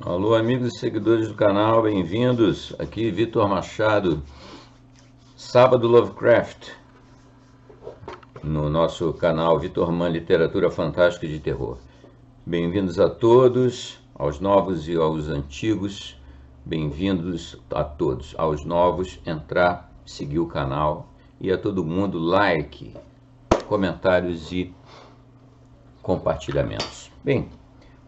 Alô, amigos e seguidores do canal, bem-vindos. Aqui Vitor Machado, Sábado Lovecraft, no nosso canal Vitor Man Literatura Fantástica de Terror. Bem-vindos a todos, aos novos e aos antigos. Bem-vindos a todos, aos novos, entrar, seguir o canal e a todo mundo, like, comentários e compartilhamentos. Bem,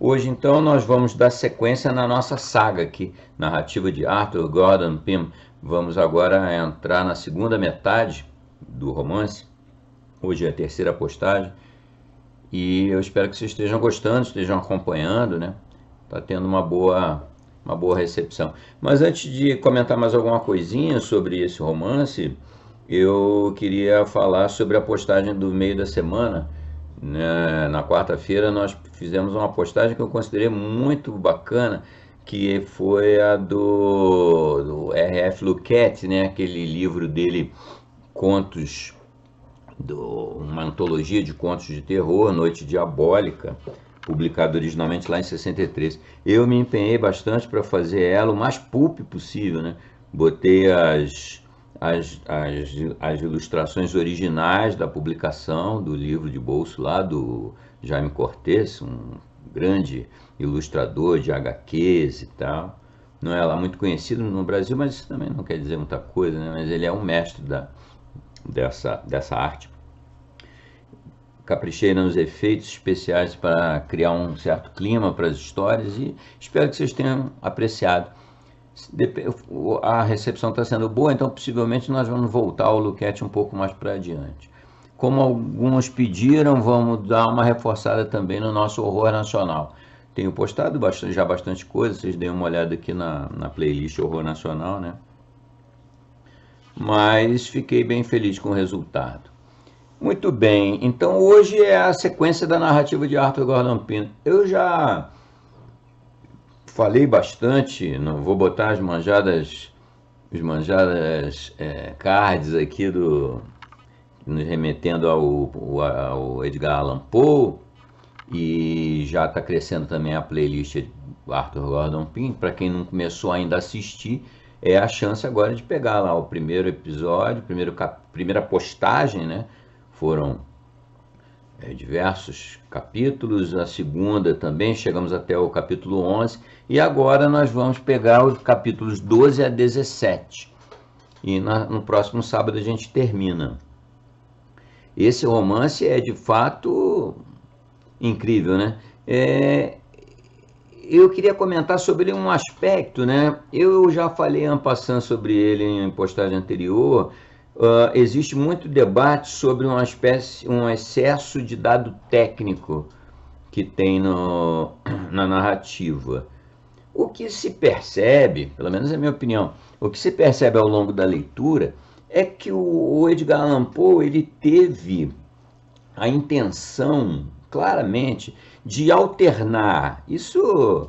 hoje, então, nós vamos dar sequência na nossa saga aqui, narrativa de Arthur Gordon Pym. Vamos agora entrar na segunda metade do romance. Hoje é a terceira postagem. E eu espero que vocês estejam gostando, estejam acompanhando, né? Tá tendo uma boa recepção. Mas antes de comentar mais alguma coisinha sobre esse romance, eu queria falar sobre a postagem do meio da semana. Na quarta-feira nós fizemos uma postagem que eu considerei muito bacana, que foi a do R.F. Luquette, né? Aquele livro dele, Contos, uma antologia de contos de terror, Noite Diabólica, publicado originalmente lá em 63. Eu me empenhei bastante para fazer ela o mais pulp possível, né? Botei as ilustrações originais da publicação do livro de bolso lá do Jaime Cortez, um grande ilustrador de HQs e tal. Não é lá muito conhecido no Brasil, mas isso também não quer dizer muita coisa, né? Mas ele é um mestre dessa arte. Caprichei nos efeitos especiais para criar um certo clima para as histórias e espero que vocês tenham apreciado. A recepção está sendo boa, então possivelmente nós vamos voltar ao Luquette um pouco mais para adiante. Como alguns pediram, vamos dar uma reforçada também no nosso horror nacional. Tenho postado já bastante coisa, vocês deem uma olhada aqui na playlist Horror Nacional, né? Mas fiquei bem feliz com o resultado. Muito bem, então hoje é a sequência da narrativa de Arthur Gordon Pym. Eu já falei bastante, não vou botar as manjadas cards aqui nos remetendo ao Edgar Allan Poe, e já está crescendo também a playlist Arthur Gordon Pym. Para quem não começou ainda a assistir, é a chance agora de pegar lá o primeiro episódio, primeira postagem, né? Foram diversos capítulos, a segunda também, chegamos até o capítulo 11, e agora nós vamos pegar os capítulos 12 a 17, e no próximo sábado a gente termina. Esse romance é de fato incrível, né? Eu queria comentar sobre um aspecto, né? Eu já falei en passant sobre ele em postagem anterior. Existe muito debate sobre um excesso de dado técnico que tem na narrativa. O que se percebe, pelo menos é a minha opinião, o que se percebe ao longo da leitura é que o Edgar Allan Poe ele teve a intenção, claramente, de alternar. Isso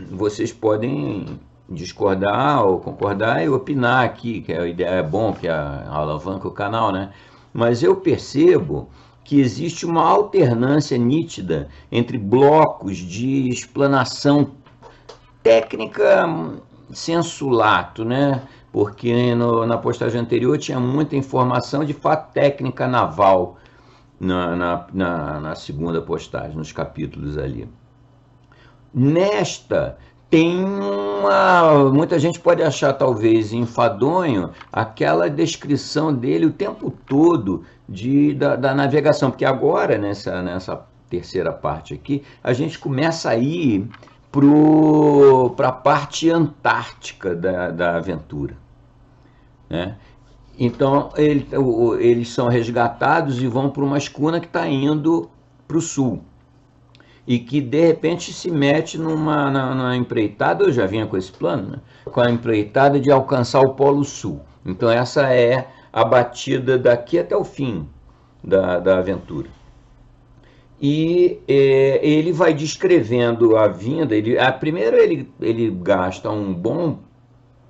vocês podem discordar ou concordar e opinar aqui, que a ideia é bom, que alavanca o canal, né? Mas eu percebo que existe uma alternância nítida entre blocos de explanação técnica sensu lato, né? Porque na postagem anterior tinha muita informação de fato técnica naval na segunda postagem, nos capítulos ali. Nesta tem muita gente pode achar talvez enfadonho aquela descrição dele o tempo todo da navegação, porque agora nessa terceira parte aqui a gente começa a ir para a parte antártica da aventura, né? Então eles são resgatados e vão para uma escuna que está indo para o sul e que de repente se mete na empreitada. Eu já vinha com esse plano, né? Com a empreitada de alcançar o Polo Sul. Então essa é a batida daqui até o fim da aventura. E ele vai descrevendo a vinda. Primeiro ele gasta um bom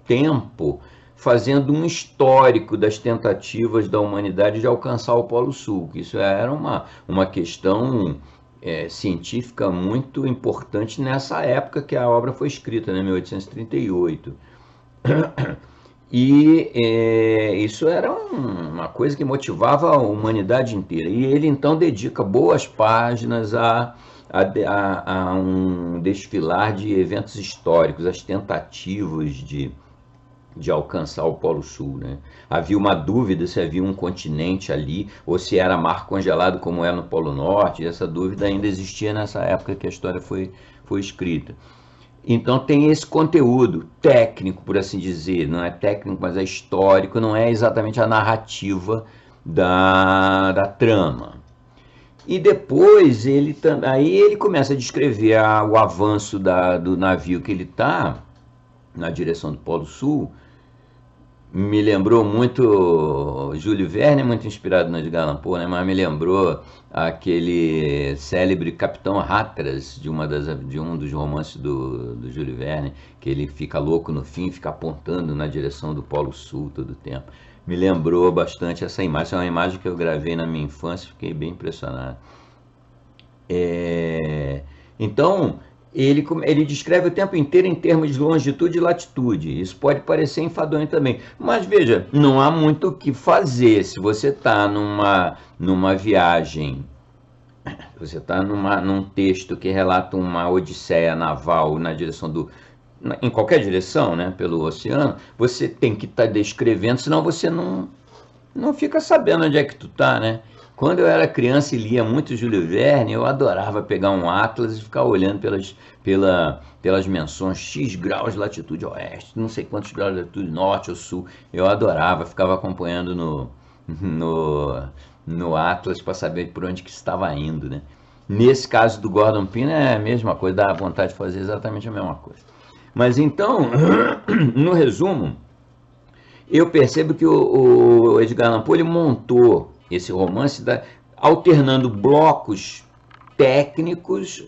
tempo fazendo um histórico das tentativas da humanidade de alcançar o Polo Sul, que isso era uma questão científica muito importante nessa época que a obra foi escrita, né, 1838. Isso era uma coisa que motivava a humanidade inteira. E ele então dedica boas páginas a um desfilar de eventos históricos, as tentativas de alcançar o Polo Sul, né? Havia uma dúvida se havia um continente ali ou se era mar congelado como é no Polo Norte. E essa dúvida ainda existia nessa época que a história foi escrita. Então tem esse conteúdo técnico, por assim dizer, não é técnico, mas é histórico, não é exatamente a narrativa da trama. E depois aí ele começa a descrever o avanço do navio que ele está na direção do Polo Sul. Me lembrou muito Júlio Verne, muito inspirado no Edgar Allan Poe, né? Mas me lembrou aquele célebre Capitão Hatteras, de um dos romances do Júlio Verne, que ele fica louco no fim, fica apontando na direção do Polo Sul todo o tempo. Me lembrou bastante essa imagem. Essa é uma imagem que eu gravei na minha infância, fiquei bem impressionado. Então, ele descreve o tempo inteiro em termos de longitude e latitude. Isso pode parecer enfadonho também. Mas veja, não há muito o que fazer. Se você está numa viagem, você está num texto que relata uma odisseia naval na direção em qualquer direção, né, pelo oceano, você tem que estar descrevendo, senão você não fica sabendo onde é que tu tá, né? Quando eu era criança e lia muito Júlio Verne, eu adorava pegar um atlas e ficar olhando pelas menções X graus de latitude oeste, não sei quantos graus de latitude norte ou sul. Eu adorava, ficava acompanhando no atlas para saber por onde que estava indo, né? Nesse caso do Gordon Pym é a mesma coisa, dá vontade de fazer exatamente a mesma coisa. Mas então, no resumo, eu percebo que o Edgar Allan Poe ele montou esse romance alternando blocos técnicos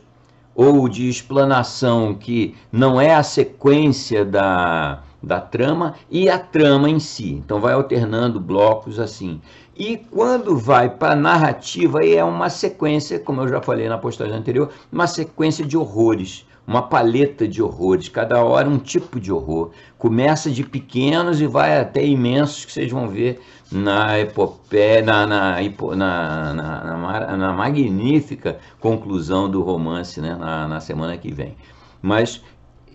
ou de explanação que não é a sequência da trama e a trama em si. Então vai alternando blocos assim. E quando vai para a narrativa, aí é uma sequência, como eu já falei na postagem anterior, uma sequência de horrores, uma paleta de horrores, cada hora um tipo de horror. Começa de pequenos e vai até imensos, que vocês vão ver na epopeia, na magnífica conclusão do romance, né, na semana que vem. Mas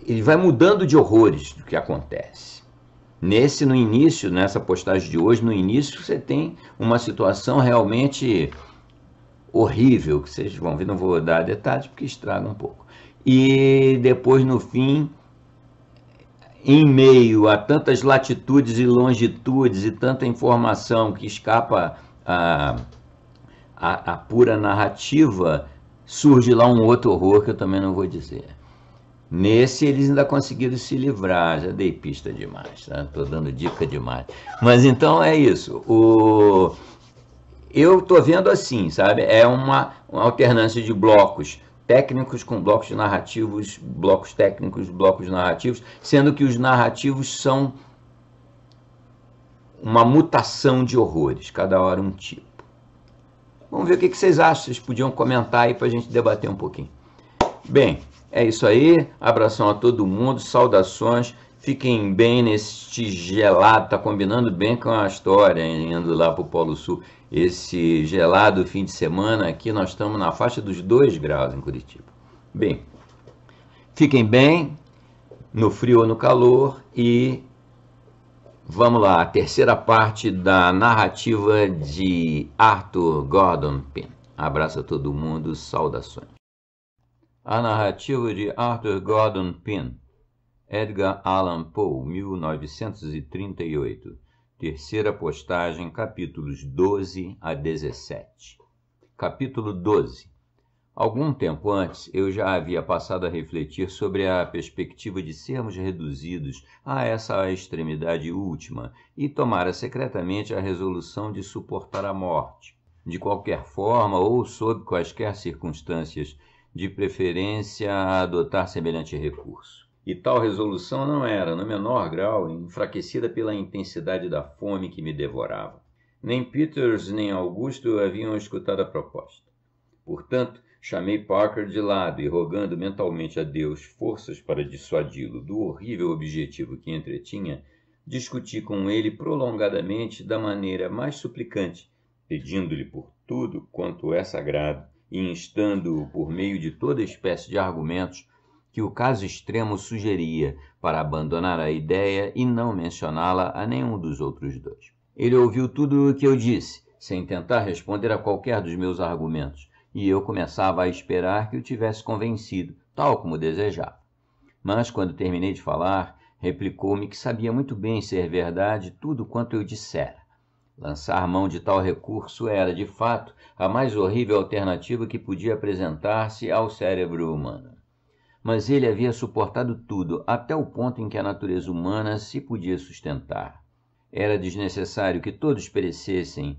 ele vai mudando de horrores do que acontece. No início, nessa postagem de hoje, no início você tem uma situação realmente horrível, que vocês vão ver, não vou dar detalhes porque estraga um pouco. E depois, no fim, em meio a tantas latitudes e longitudes e tanta informação que escapa a pura narrativa, surge lá um outro horror que eu também não vou dizer. Nesse eles ainda conseguiram se livrar, já dei pista demais, tá? Tô dando dica demais. Mas então é isso. Eu tô vendo assim, sabe? É uma alternância de blocos técnicos com blocos narrativos, blocos técnicos, blocos narrativos, sendo que os narrativos são uma mutação de horrores, cada hora um tipo. Vamos ver o que vocês acham, vocês podiam comentar aí para a gente debater um pouquinho. Bem, é isso aí, abração a todo mundo, saudações, fiquem bem neste gelado, tá combinando bem com a história, indo lá para o Polo Sul. Esse gelado fim de semana aqui, nós estamos na faixa dos 2 graus em Curitiba. Bem, fiquem bem, no frio ou no calor, e vamos lá, a terceira parte da narrativa de Arthur Gordon Pym. Abraço a todo mundo, saudações. A narrativa de Arthur Gordon Pym, Edgar Allan Poe, 1938. Terceira postagem, capítulos 12 a 17. Capítulo 12. Algum tempo antes, eu já havia passado a refletir sobre a perspectiva de sermos reduzidos a essa extremidade última e tomara secretamente a resolução de suportar a morte, de qualquer forma ou sob quaisquer circunstâncias, de preferência a adotar semelhante recurso. E tal resolução não era, no menor grau, enfraquecida pela intensidade da fome que me devorava. Nem Peters nem Augusto haviam escutado a proposta. Portanto, Chamei Parker de lado e, rogando mentalmente a Deus forças para dissuadi-lo do horrível objetivo que entretinha, discuti com ele prolongadamente da maneira mais suplicante, pedindo-lhe por tudo quanto é sagrado e instando-o por meio de toda espécie de argumentos que o caso extremo sugeria para abandonar a ideia e não mencioná-la a nenhum dos outros dois. Ele ouviu tudo o que eu disse, sem tentar responder a qualquer dos meus argumentos, e eu começava a esperar que o tivesse convencido, tal como desejava. Mas, quando terminei de falar, replicou-me que sabia muito bem ser verdade tudo quanto eu dissera. Lançar mão de tal recurso era, de fato, a mais horrível alternativa que podia apresentar-se ao cérebro humano. Mas ele havia suportado tudo, até o ponto em que a natureza humana se podia sustentar. Era desnecessário que todos perecessem,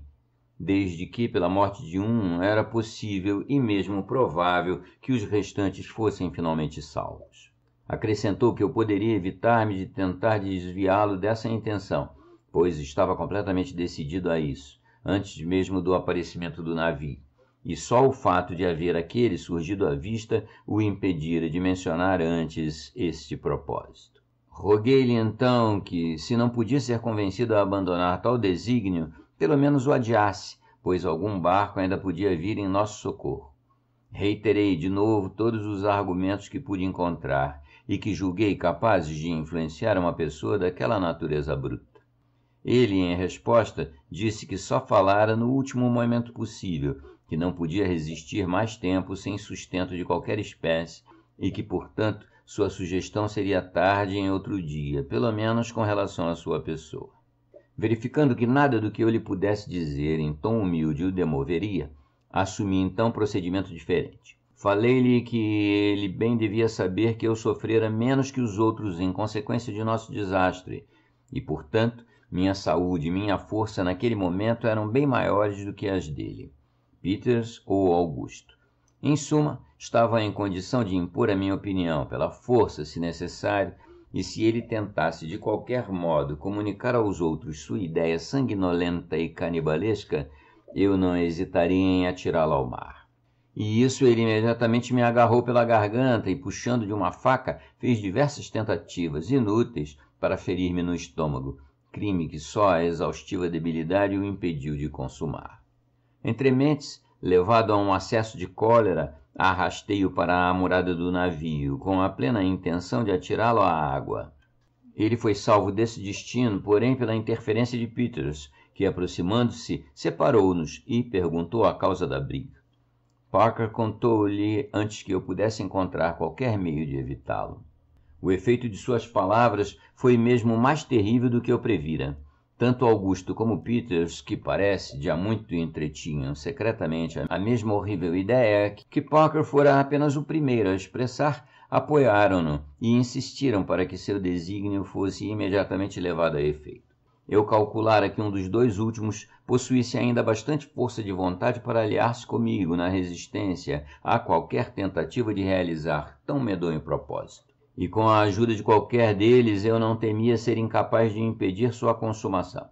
desde que, pela morte de um, era possível e mesmo provável que os restantes fossem finalmente salvos. Acrescentou que eu poderia evitar-me de tentar desviá-lo dessa intenção, pois estava completamente decidido a isso, antes mesmo do aparecimento do navio, e só o fato de haver aquele surgido à vista o impedira de mencionar antes este propósito. Roguei-lhe então que, se não podia ser convencido a abandonar tal desígnio, pelo menos o adiasse, pois algum barco ainda podia vir em nosso socorro. Reiterei de novo todos os argumentos que pude encontrar e que julguei capazes de influenciar uma pessoa daquela natureza bruta. Ele, em resposta, disse que só falara no último momento possível, que não podia resistir mais tempo sem sustento de qualquer espécie e que, portanto, sua sugestão seria tarde em outro dia, pelo menos com relação à sua pessoa. Verificando que nada do que eu lhe pudesse dizer em tom humilde o demoveria, assumi então procedimento diferente. Falei-lhe que ele bem devia saber que eu sofrera menos que os outros em consequência de nosso desastre, e, portanto, minha saúde e minha força naquele momento eram bem maiores do que as dele, Peters ou Augusto. Em suma, estava em condição de impor a minha opinião pela força, se necessário, e se ele tentasse de qualquer modo comunicar aos outros sua ideia sanguinolenta e canibalesca, eu não hesitaria em atirá-lo ao mar. E isso ele imediatamente me agarrou pela garganta e, puxando de uma faca, fez diversas tentativas inúteis para ferir-me no estômago, crime que só a exaustiva debilidade o impediu de consumar. Entrementes, levado a um acesso de cólera, arrastei-o para a murada do navio, com a plena intenção de atirá-lo à água. Ele foi salvo desse destino, porém, pela interferência de Peters, que, aproximando-se, separou-nos e perguntou a causa da briga. Parker contou-lhe antes que eu pudesse encontrar qualquer meio de evitá-lo. O efeito de suas palavras foi mesmo mais terrível do que eu previra. Tanto Augusto como Peters, que parece já muito entretinham secretamente a mesma horrível ideia que Parker fora apenas o primeiro a expressar, apoiaram-no e insistiram para que seu desígnio fosse imediatamente levado a efeito. Eu calculara que um dos dois últimos possuísse ainda bastante força de vontade para aliar-se comigo na resistência a qualquer tentativa de realizar tão medonho propósito. E com a ajuda de qualquer deles eu não temia ser incapaz de impedir sua consumação.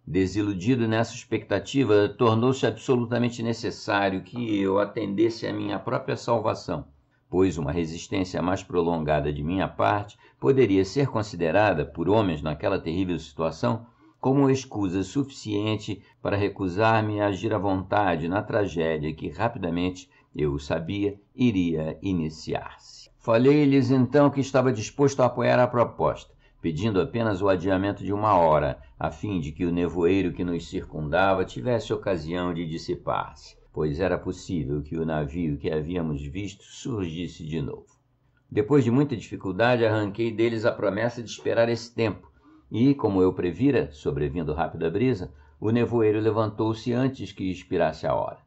Desiludido nessa expectativa, tornou-se absolutamente necessário que eu atendesse à minha própria salvação, pois uma resistência mais prolongada de minha parte poderia ser considerada, por homens naquela terrível situação, como escusa suficiente para recusar-me a agir à vontade na tragédia que rapidamente, eu sabia, iria iniciar-se. Falei-lhes então que estava disposto a apoiar a proposta, pedindo apenas o adiamento de 1 hora, a fim de que o nevoeiro que nos circundava tivesse ocasião de dissipar-se, pois era possível que o navio que havíamos visto surgisse de novo. Depois de muita dificuldade, arranquei deles a promessa de esperar esse tempo, e, como eu previra, sobrevindo rápida brisa, o nevoeiro levantou-se antes que expirasse a hora.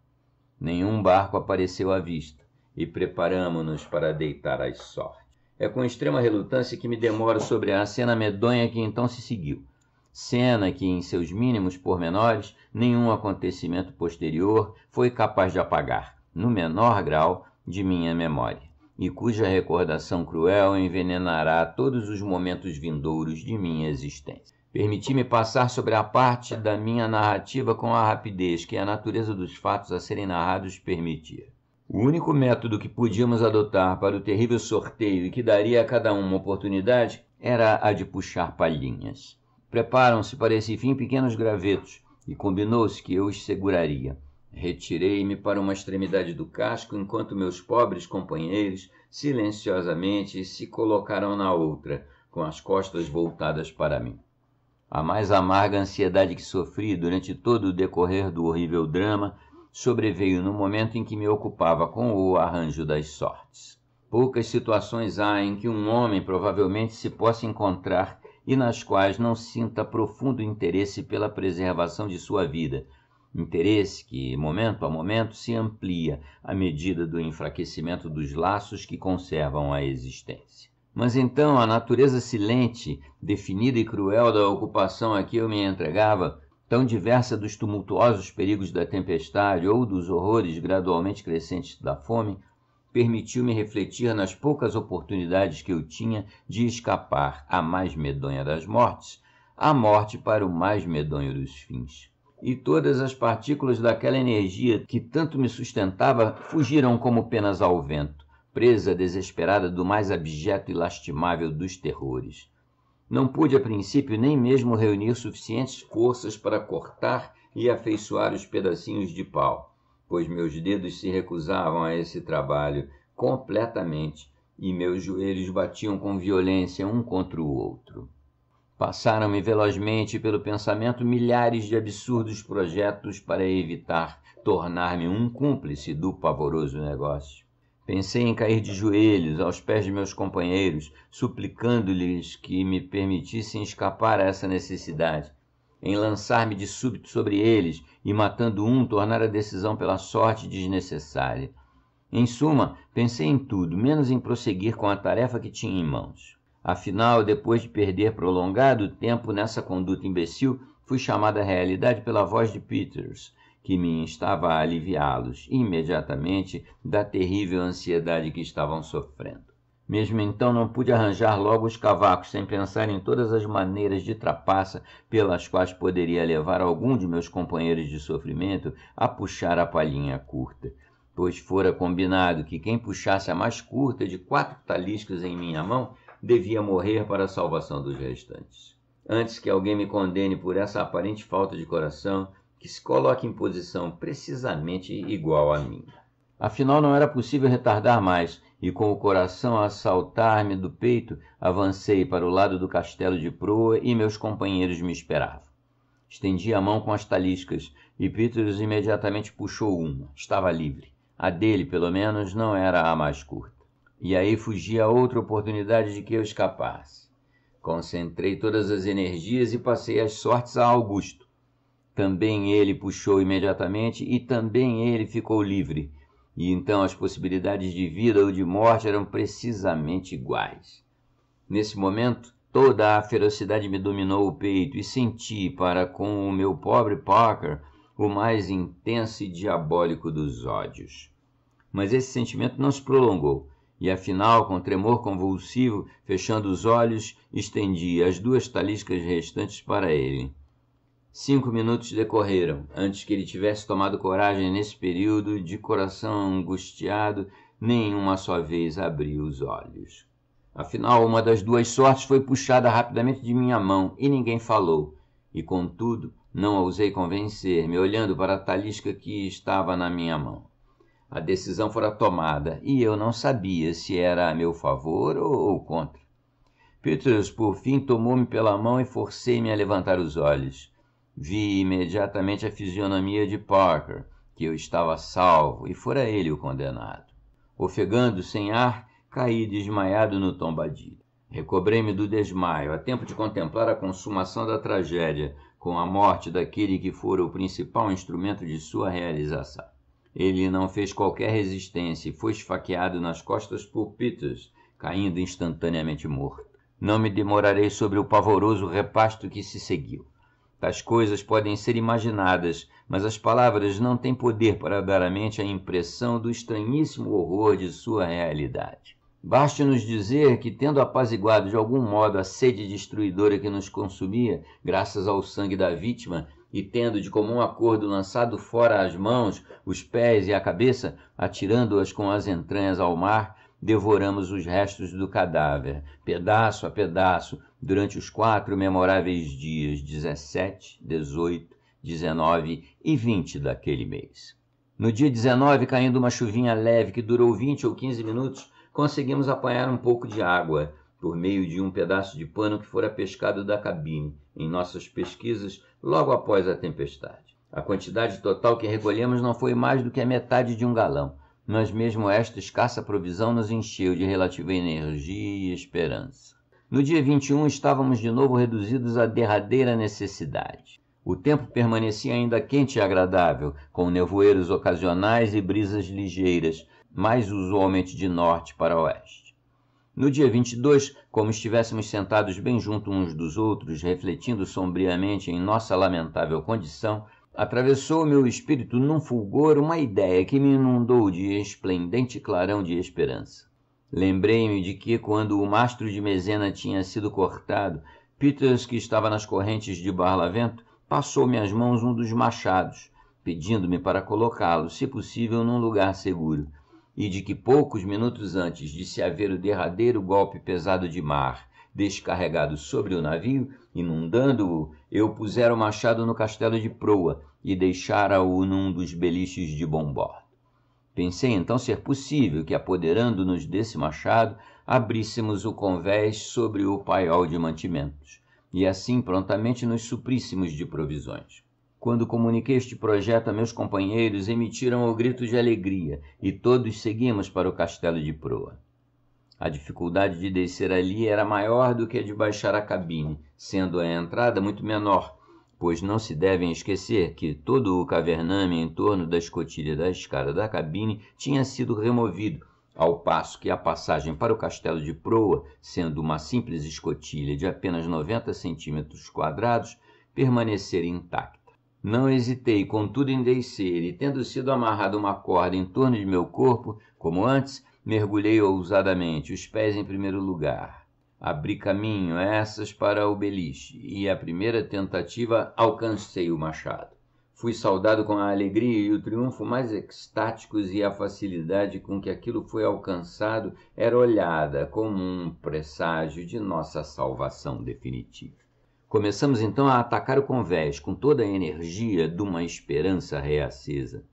Nenhum barco apareceu à vista, e preparamo-nos para deitar às sortes. É com extrema relutância que me demoro sobre a cena medonha que então se seguiu. Cena que, em seus mínimos pormenores, nenhum acontecimento posterior foi capaz de apagar, no menor grau, de minha memória, e cuja recordação cruel envenenará todos os momentos vindouros de minha existência. Permiti-me passar sobre a parte da minha narrativa com a rapidez que a natureza dos fatos a serem narrados permitia. O único método que podíamos adotar para o terrível sorteio e que daria a cada um uma oportunidade era a de puxar palhinhas. Preparam-se para esse fim pequenos gravetos, e combinou-se que eu os seguraria. Retirei-me para uma extremidade do casco, enquanto meus pobres companheiros silenciosamente se colocaram na outra, com as costas voltadas para mim. A mais amarga ansiedade que sofri durante todo o decorrer do horrível drama sobreveio no momento em que me ocupava com o arranjo das sortes. Poucas situações há em que um homem provavelmente se possa encontrar e nas quais não sinta profundo interesse pela preservação de sua vida, interesse que, momento a momento, se amplia à medida do enfraquecimento dos laços que conservam a existência. Mas então a natureza silente, definida e cruel da ocupação a que eu me entregava, tão diversa dos tumultuosos perigos da tempestade ou dos horrores gradualmente crescentes da fome, permitiu-me refletir nas poucas oportunidades que eu tinha de escapar à mais medonha das mortes, à morte para o mais medonho dos fins. E todas as partículas daquela energia que tanto me sustentava fugiram como penas ao vento, presa desesperada do mais abjeto e lastimável dos terrores. Não pude a princípio nem mesmo reunir suficientes forças para cortar e afeiçoar os pedacinhos de pau, pois meus dedos se recusavam a esse trabalho completamente e meus joelhos batiam com violência um contra o outro. Passaram-me velozmente pelo pensamento milhares de absurdos projetos para evitar tornar-me um cúmplice do pavoroso negócio. Pensei em cair de joelhos aos pés de meus companheiros, suplicando-lhes que me permitissem escapar a essa necessidade, em lançar-me de súbito sobre eles e, matando um, tornar a decisão pela sorte desnecessária. Em suma, pensei em tudo, menos em prosseguir com a tarefa que tinha em mãos. Afinal, depois de perder prolongado tempo nessa conduta imbecil, fui chamado à realidade pela voz de Peters, que me instava a aliviá-los imediatamente da terrível ansiedade que estavam sofrendo. Mesmo então não pude arranjar logo os cavacos sem pensar em todas as maneiras de trapaça pelas quais poderia levar algum de meus companheiros de sofrimento a puxar a palhinha curta, pois fora combinado que quem puxasse a mais curta de 4 taliscas em minha mão devia morrer para a salvação dos restantes. Antes que alguém me condene por essa aparente falta de coração, que se coloque em posição precisamente igual à minha. Afinal, não era possível retardar mais, e com o coração a saltar-me do peito, avancei para o lado do castelo de proa e meus companheiros me esperavam. Estendi a mão com as taliscas, e Peters imediatamente puxou uma. Estava livre. A dele, pelo menos, não era a mais curta. E aí fugia a outra oportunidade de que eu escapasse. Concentrei todas as energias e passei as sortes a Augusto. Também ele puxou imediatamente e também ele ficou livre. E então as possibilidades de vida ou de morte eram precisamente iguais. Nesse momento, toda a ferocidade me dominou o peito e senti para com o meu pobre Parker o mais intenso e diabólico dos ódios. Mas esse sentimento não se prolongou, e afinal, com tremor convulsivo, fechando os olhos, estendi as 2 taliscas restantes para ele. 5 minutos decorreram, antes que ele tivesse tomado coragem nesse período, de coração angustiado, nem uma só vez abriu os olhos. Afinal, uma das 2 sortes foi puxada rapidamente de minha mão, e ninguém falou, e contudo, não ousei convencer-me, olhando para a talisca que estava na minha mão. A decisão fora tomada, e eu não sabia se era a meu favor ou contra. Peters, por fim, tomou-me pela mão e forcei-me a levantar os olhos. Vi imediatamente a fisionomia de Parker, que eu estava salvo, e fora ele o condenado. Ofegando, sem ar, caí desmaiado no tombadilho. Recobrei-me do desmaio, a tempo de contemplar a consumação da tragédia, com a morte daquele que fora o principal instrumento de sua realização. Ele não fez qualquer resistência e foi esfaqueado nas costas por Peters, caindo instantaneamente morto. Não me demorarei sobre o pavoroso repasto que se seguiu. Tais coisas podem ser imaginadas, mas as palavras não têm poder para dar à mente a impressão do estranhíssimo horror de sua realidade. Baste-nos dizer que, tendo apaziguado de algum modo a sede destruidora que nos consumia, graças ao sangue da vítima, e, tendo de comum acordo lançado fora as mãos, os pés e a cabeça, atirando-as com as entranhas ao mar, devoramos os restos do cadáver, pedaço a pedaço, durante os 4 memoráveis dias 17, 18, 19 e 20 daquele mês. No dia 19, caindo uma chuvinha leve que durou 20 ou 15 minutos, conseguimos apanhar um pouco de água, por meio de um pedaço de pano que fora pescado da cabine, em nossas pesquisas logo após a tempestade. A quantidade total que recolhemos não foi mais do que a metade de um galão, mas mesmo esta escassa provisão nos encheu de relativa energia e esperança. No dia 21 estávamos de novo reduzidos à derradeira necessidade. O tempo permanecia ainda quente e agradável, com nevoeiros ocasionais e brisas ligeiras, mais usualmente de norte para oeste. No dia 22, como estivéssemos sentados bem junto uns dos outros, refletindo sombriamente em nossa lamentável condição, atravessou meu espírito num fulgor uma ideia que me inundou de esplendente clarão de esperança. Lembrei-me de que, quando o mastro de Mezena tinha sido cortado, Peters, que estava nas correntes de Barlavento, passou-me às mãos um dos machados, pedindo-me para colocá-lo, se possível, num lugar seguro, e de que poucos minutos antes de se haver o derradeiro golpe pesado de mar descarregado sobre o navio, inundando-o, eu pusera o machado no castelo de proa e deixara-o num dos beliches de bom-bordo. Pensei então ser possível que, apoderando-nos desse machado, abríssemos o convés sobre o paiol de mantimentos, e assim prontamente nos supríssemos de provisões. Quando comuniquei este projeto a meus companheiros, emitiram o grito de alegria, e todos seguimos para o castelo de proa. A dificuldade de descer ali era maior do que a de baixar a cabine, sendo a entrada muito menor, pois não se devem esquecer que todo o cavername em torno da escotilha da escada da cabine tinha sido removido, ao passo que a passagem para o castelo de proa, sendo uma simples escotilha de apenas 90 centímetros quadrados, permanecera intacta. Não hesitei, contudo, em descer, e tendo sido amarrada uma corda em torno de meu corpo, como antes, mergulhei ousadamente, os pés em primeiro lugar. Abri caminho essas para o beliche, e à primeira tentativa alcancei o machado. Fui saudado com a alegria e o triunfo mais extáticos, e a facilidade com que aquilo foi alcançado era olhada como um presságio de nossa salvação definitiva. Começamos então a atacar o convés com toda a energia de uma esperança reacesa.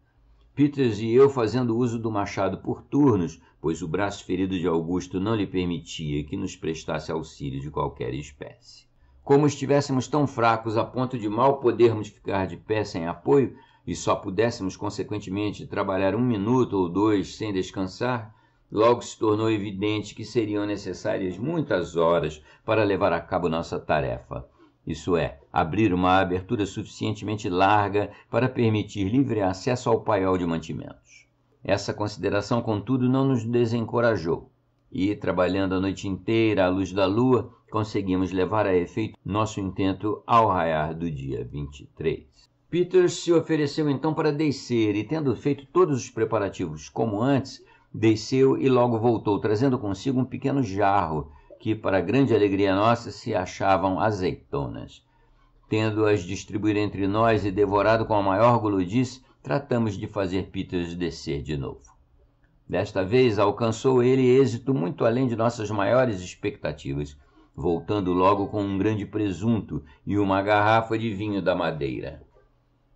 Peters e eu fazendo uso do machado por turnos, pois o braço ferido de Augusto não lhe permitia que nos prestasse auxílio de qualquer espécie. Como estivéssemos tão fracos a ponto de mal podermos ficar de pé sem apoio, e só pudéssemos, consequentemente, trabalhar 1 minuto ou 2 sem descansar, logo se tornou evidente que seriam necessárias muitas horas para levar a cabo nossa tarefa. Isso é, abrir uma abertura suficientemente larga para permitir livre acesso ao paiol de mantimentos. Essa consideração, contudo, não nos desencorajou, e, trabalhando a noite inteira à luz da lua, conseguimos levar a efeito nosso intento ao raiar do dia 23. Peters se ofereceu então para descer, e, tendo feito todos os preparativos como antes, desceu e logo voltou, trazendo consigo um pequeno jarro, que, para grande alegria nossa, se achavam azeitonas. Tendo-as distribuído entre nós e devorado com a maior gulodice, tratamos de fazer Peters descer de novo. Desta vez alcançou ele êxito muito além de nossas maiores expectativas, voltando logo com um grande presunto e uma garrafa de vinho da Madeira.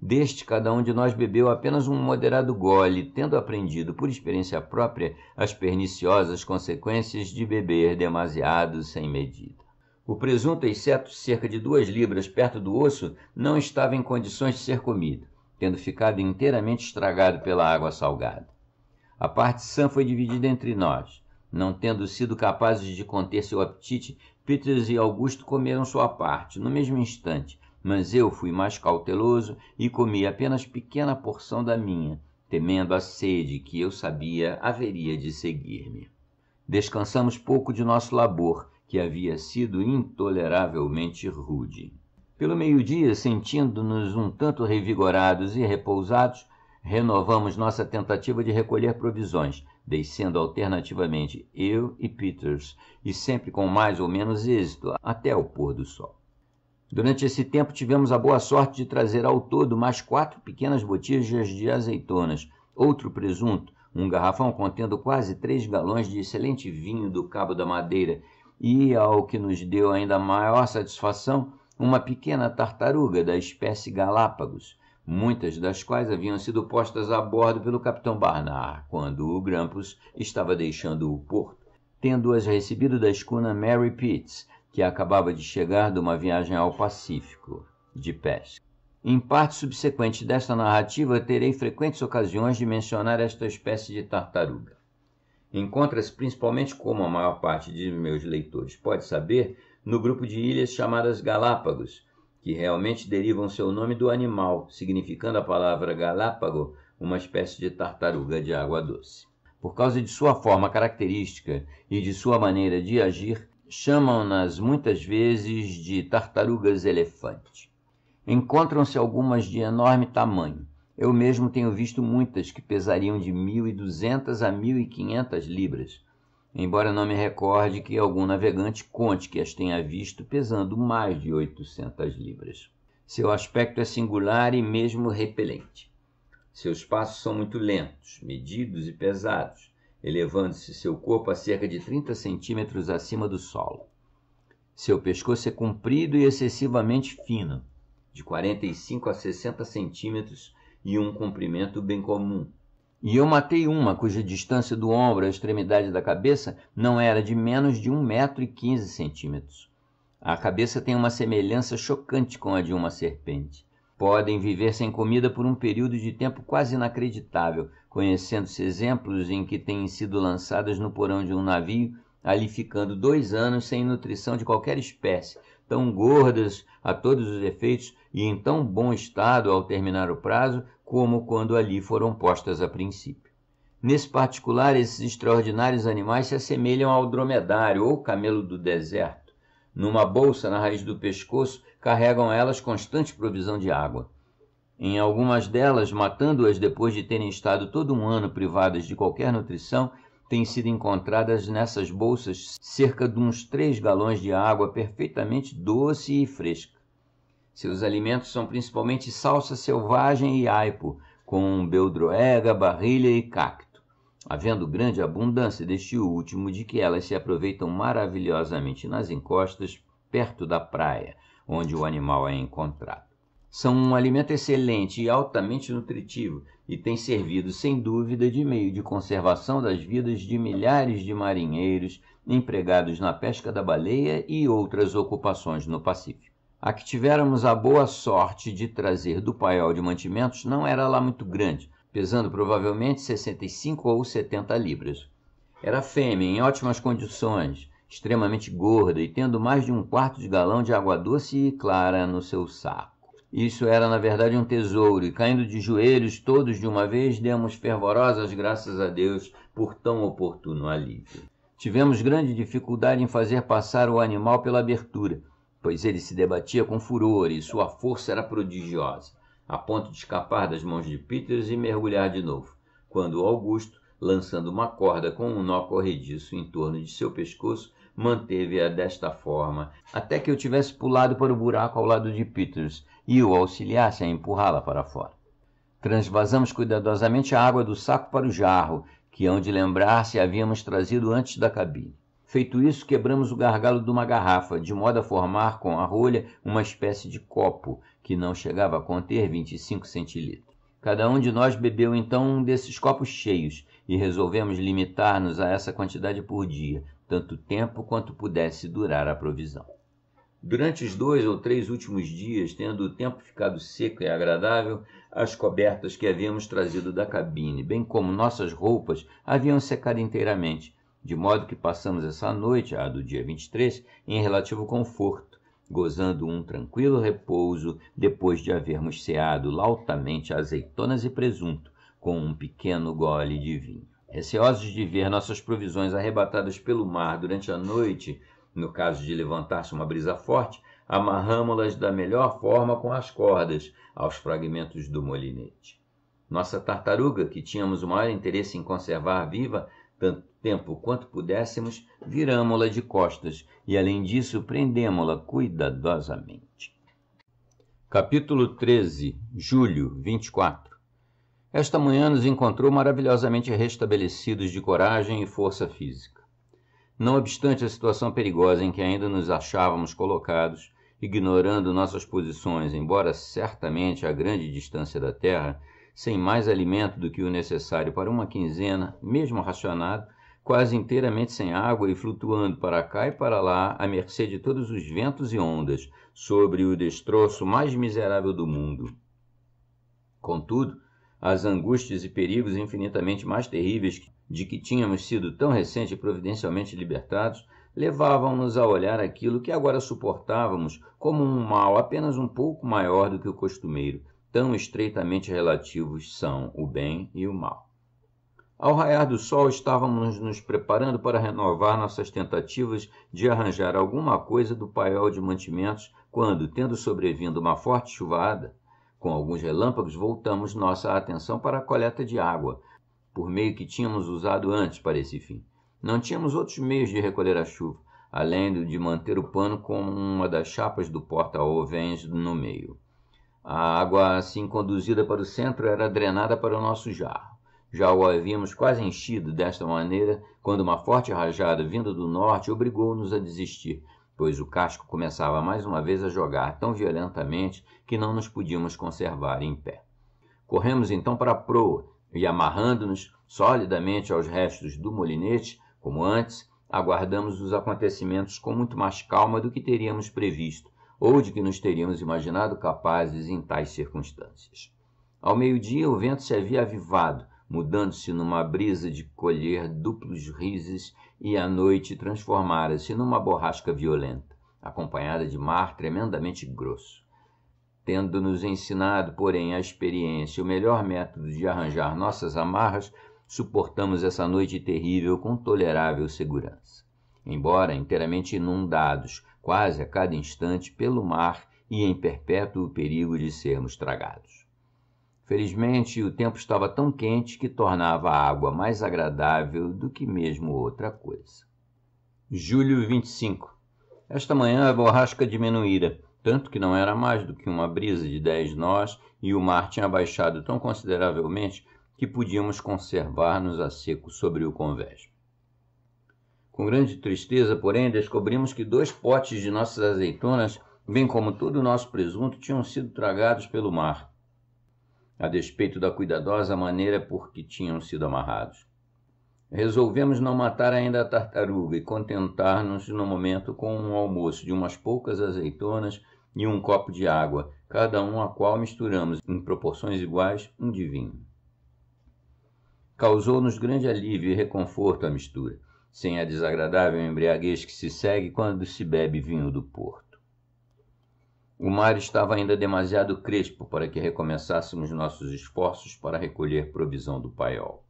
Deste, cada um de nós bebeu apenas um moderado gole, tendo aprendido por experiência própria as perniciosas consequências de beber demasiado sem medida. O presunto, exceto cerca de 2 libras perto do osso, não estava em condições de ser comido, tendo ficado inteiramente estragado pela água salgada. A parte sã foi dividida entre nós. Não tendo sido capazes de conter seu apetite, Peters e Augusto comeram sua parte, no mesmo instante, mas eu fui mais cauteloso e comi apenas pequena porção da minha, temendo a sede que eu sabia haveria de seguir-me. Descansamos pouco de nosso labor, que havia sido intoleravelmente rude. Pelo meio-dia, sentindo-nos um tanto revigorados e repousados, renovamos nossa tentativa de recolher provisões, descendo alternativamente eu e Peters, e sempre com mais ou menos êxito até o pôr do sol. Durante esse tempo tivemos a boa sorte de trazer ao todo mais 4 pequenas botijas de azeitonas, outro presunto, um garrafão contendo quase 3 galões de excelente vinho do Cabo da Madeira e, ao que nos deu ainda maior satisfação, uma pequena tartaruga da espécie Galápagos, muitas das quais haviam sido postas a bordo pelo capitão Barnard, quando o Grampus estava deixando o porto, tendo-as recebido da escuna Mary Pitts, que acabava de chegar de uma viagem ao Pacífico, de pesca. Em parte subsequente desta narrativa, terei frequentes ocasiões de mencionar esta espécie de tartaruga. Encontra-se principalmente, como a maior parte de meus leitores pode saber, no grupo de ilhas chamadas Galápagos, que realmente derivam seu nome do animal, significando a palavra galápago, uma espécie de tartaruga de água doce. Por causa de sua forma característica e de sua maneira de agir, chamam-nas muitas vezes de tartarugas elefante. Encontram-se algumas de enorme tamanho. Eu mesmo tenho visto muitas que pesariam de 1.200 a 1.500 libras, embora não me recorde que algum navegante conte que as tenha visto pesando mais de 800 libras. Seu aspecto é singular e mesmo repelente. Seus passos são muito lentos, medidos e pesados, elevando-se seu corpo a cerca de 30 centímetros acima do solo. Seu pescoço é comprido e excessivamente fino, de 45 a 60 centímetros e um comprimento bem comum. E eu matei uma cuja distância do ombro à extremidade da cabeça não era de menos de 1,15 m. A cabeça tem uma semelhança chocante com a de uma serpente. Podem viver sem comida por um período de tempo quase inacreditável, conhecendo-se exemplos em que têm sido lançadas no porão de um navio, ali ficando 2 anos sem nutrição de qualquer espécie, tão gordas a todos os efeitos e em tão bom estado ao terminar o prazo como quando ali foram postas a princípio. Nesse particular, esses extraordinários animais se assemelham ao dromedário ou camelo do deserto. Numa bolsa na raiz do pescoço, carregam elas constante provisão de água. Em algumas delas, matando-as depois de terem estado todo um ano privadas de qualquer nutrição, têm sido encontradas nessas bolsas cerca de uns 3 galões de água perfeitamente doce e fresca. Seus alimentos são principalmente salsa selvagem e aipo, com beldroega, barrilha e cacto, havendo grande abundância deste último, de que elas se aproveitam maravilhosamente nas encostas, perto da praia, onde o animal é encontrado. São um alimento excelente e altamente nutritivo e tem servido, sem dúvida, de meio de conservação das vidas de milhares de marinheiros empregados na pesca da baleia e outras ocupações no Pacífico. A que tivéramos a boa sorte de trazer do paiol de mantimentos não era lá muito grande, pesando provavelmente 65 ou 70 libras. Era fêmea, em ótimas condições, extremamente gorda e tendo mais de 1/4 de galão de água doce e clara no seu saco. Isso era, na verdade, um tesouro, e caindo de joelhos todos de uma vez, demos fervorosas graças a Deus por tão oportuno alívio. Tivemos grande dificuldade em fazer passar o animal pela abertura, pois ele se debatia com furor e sua força era prodigiosa, a ponto de escapar das mãos de Peters e mergulhar de novo, quando Augusto, lançando uma corda com um nó corrediço em torno de seu pescoço, manteve-a desta forma, até que eu tivesse pulado para o buraco ao lado de Peters e o auxiliasse a empurrá-la para fora. Transvasamos cuidadosamente a água do saco para o jarro, que hão de lembrar-se havíamos trazido antes da cabine. Feito isso, quebramos o gargalo de uma garrafa, de modo a formar com a rolha uma espécie de copo, que não chegava a conter 25 centilitros. Cada um de nós bebeu então um desses copos cheios, e resolvemos limitar-nos a essa quantidade por dia, tanto tempo quanto pudesse durar a provisão. Durante os 2 ou 3 últimos dias, tendo o tempo ficado seco e agradável, as cobertas que havíamos trazido da cabine, bem como nossas roupas, haviam secado inteiramente, de modo que passamos essa noite, a do dia 23, em relativo conforto, gozando um tranquilo repouso depois de havermos ceado lautamente azeitonas e presunto, com um pequeno gole de vinho. Receosos de ver nossas provisões arrebatadas pelo mar durante a noite, no caso de levantar-se uma brisa forte, amarramo-las da melhor forma com as cordas aos fragmentos do molinete. Nossa tartaruga, que tínhamos o maior interesse em conservar viva, tanto tempo quanto pudéssemos, viramo-la de costas e, além disso, prendemo-la cuidadosamente. Capítulo 13, julho 24. Esta manhã nos encontrou maravilhosamente restabelecidos de coragem e força física. Não obstante a situação perigosa em que ainda nos achávamos colocados, ignorando nossas posições, embora certamente a grande distância da terra, sem mais alimento do que o necessário para uma quinzena, mesmo racionado, quase inteiramente sem água e flutuando para cá e para lá, à mercê de todos os ventos e ondas, sobre o destroço mais miserável do mundo. Contudo, as angústias e perigos infinitamente mais terríveis de que tínhamos sido tão recente e providencialmente libertados, levavam-nos a olhar aquilo que agora suportávamos como um mal apenas um pouco maior do que o costumeiro, tão estreitamente relativos são o bem e o mal. Ao raiar do sol, estávamos nos preparando para renovar nossas tentativas de arranjar alguma coisa do paiol de mantimentos, quando, tendo sobrevindo uma forte chuvada, com alguns relâmpagos, voltamos nossa atenção para a coleta de água, por meio que tínhamos usado antes para esse fim. Não tínhamos outros meios de recolher a chuva, além de manter o pano com uma das chapas do porta-ovens no meio. A água, assim conduzida para o centro, era drenada para o nosso jarro. Já o havíamos quase enchido desta maneira, quando uma forte rajada vinda do norte obrigou-nos a desistir, pois o casco começava mais uma vez a jogar tão violentamente que não nos podíamos conservar em pé. Corremos então para a proa e, amarrando-nos solidamente aos restos do molinete, como antes, aguardamos os acontecimentos com muito mais calma do que teríamos previsto, ou de que nos teríamos imaginado capazes em tais circunstâncias. Ao meio-dia, o vento se havia avivado, mudando-se numa brisa de colher duplos rises, e a noite transformara-se numa borrasca violenta, acompanhada de mar tremendamente grosso. Tendo-nos ensinado, porém, a experiência o melhor método de arranjar nossas amarras, suportamos essa noite terrível com tolerável segurança, embora inteiramente inundados, quase a cada instante, pelo mar e em perpétuo perigo de sermos tragados. Felizmente, o tempo estava tão quente que tornava a água mais agradável do que mesmo outra coisa. Julho 25. Esta manhã a borrasca diminuíra, tanto que não era mais do que uma brisa de 10 nós e o mar tinha baixado tão consideravelmente que podíamos conservar-nos a seco sobre o convés. Com grande tristeza, porém, descobrimos que 2 potes de nossas azeitonas, bem como todo o nosso presunto, tinham sido tragados pelo mar, a despeito da cuidadosa maneira por que tinham sido amarrados. Resolvemos não matar ainda a tartaruga e contentar-nos no momento com um almoço de umas poucas azeitonas e um copo de água, cada um a qual misturamos, em proporções iguais, um de vinho. Causou-nos grande alívio e reconforto a mistura, sem a desagradável embriaguez que se segue quando se bebe vinho do Porto. O mar estava ainda demasiado crespo para que recomeçássemos nossos esforços para recolher provisão do paiol.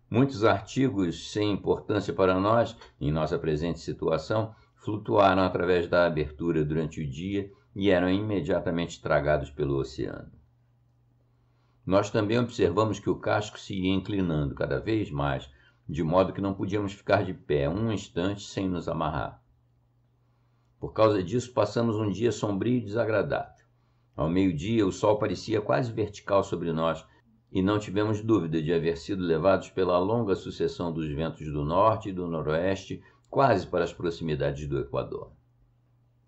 Muitos artigos sem importância para nós, em nossa presente situação, flutuaram através da abertura durante o dia e eram imediatamente tragados pelo oceano. Nós também observamos que o casco se ia inclinando cada vez mais, de modo que não podíamos ficar de pé um instante sem nos amarrar. Por causa disso, passamos um dia sombrio e desagradável. Ao meio-dia, o sol parecia quase vertical sobre nós, e não tivemos dúvida de haver sido levados pela longa sucessão dos ventos do norte e do noroeste, quase para as proximidades do Equador.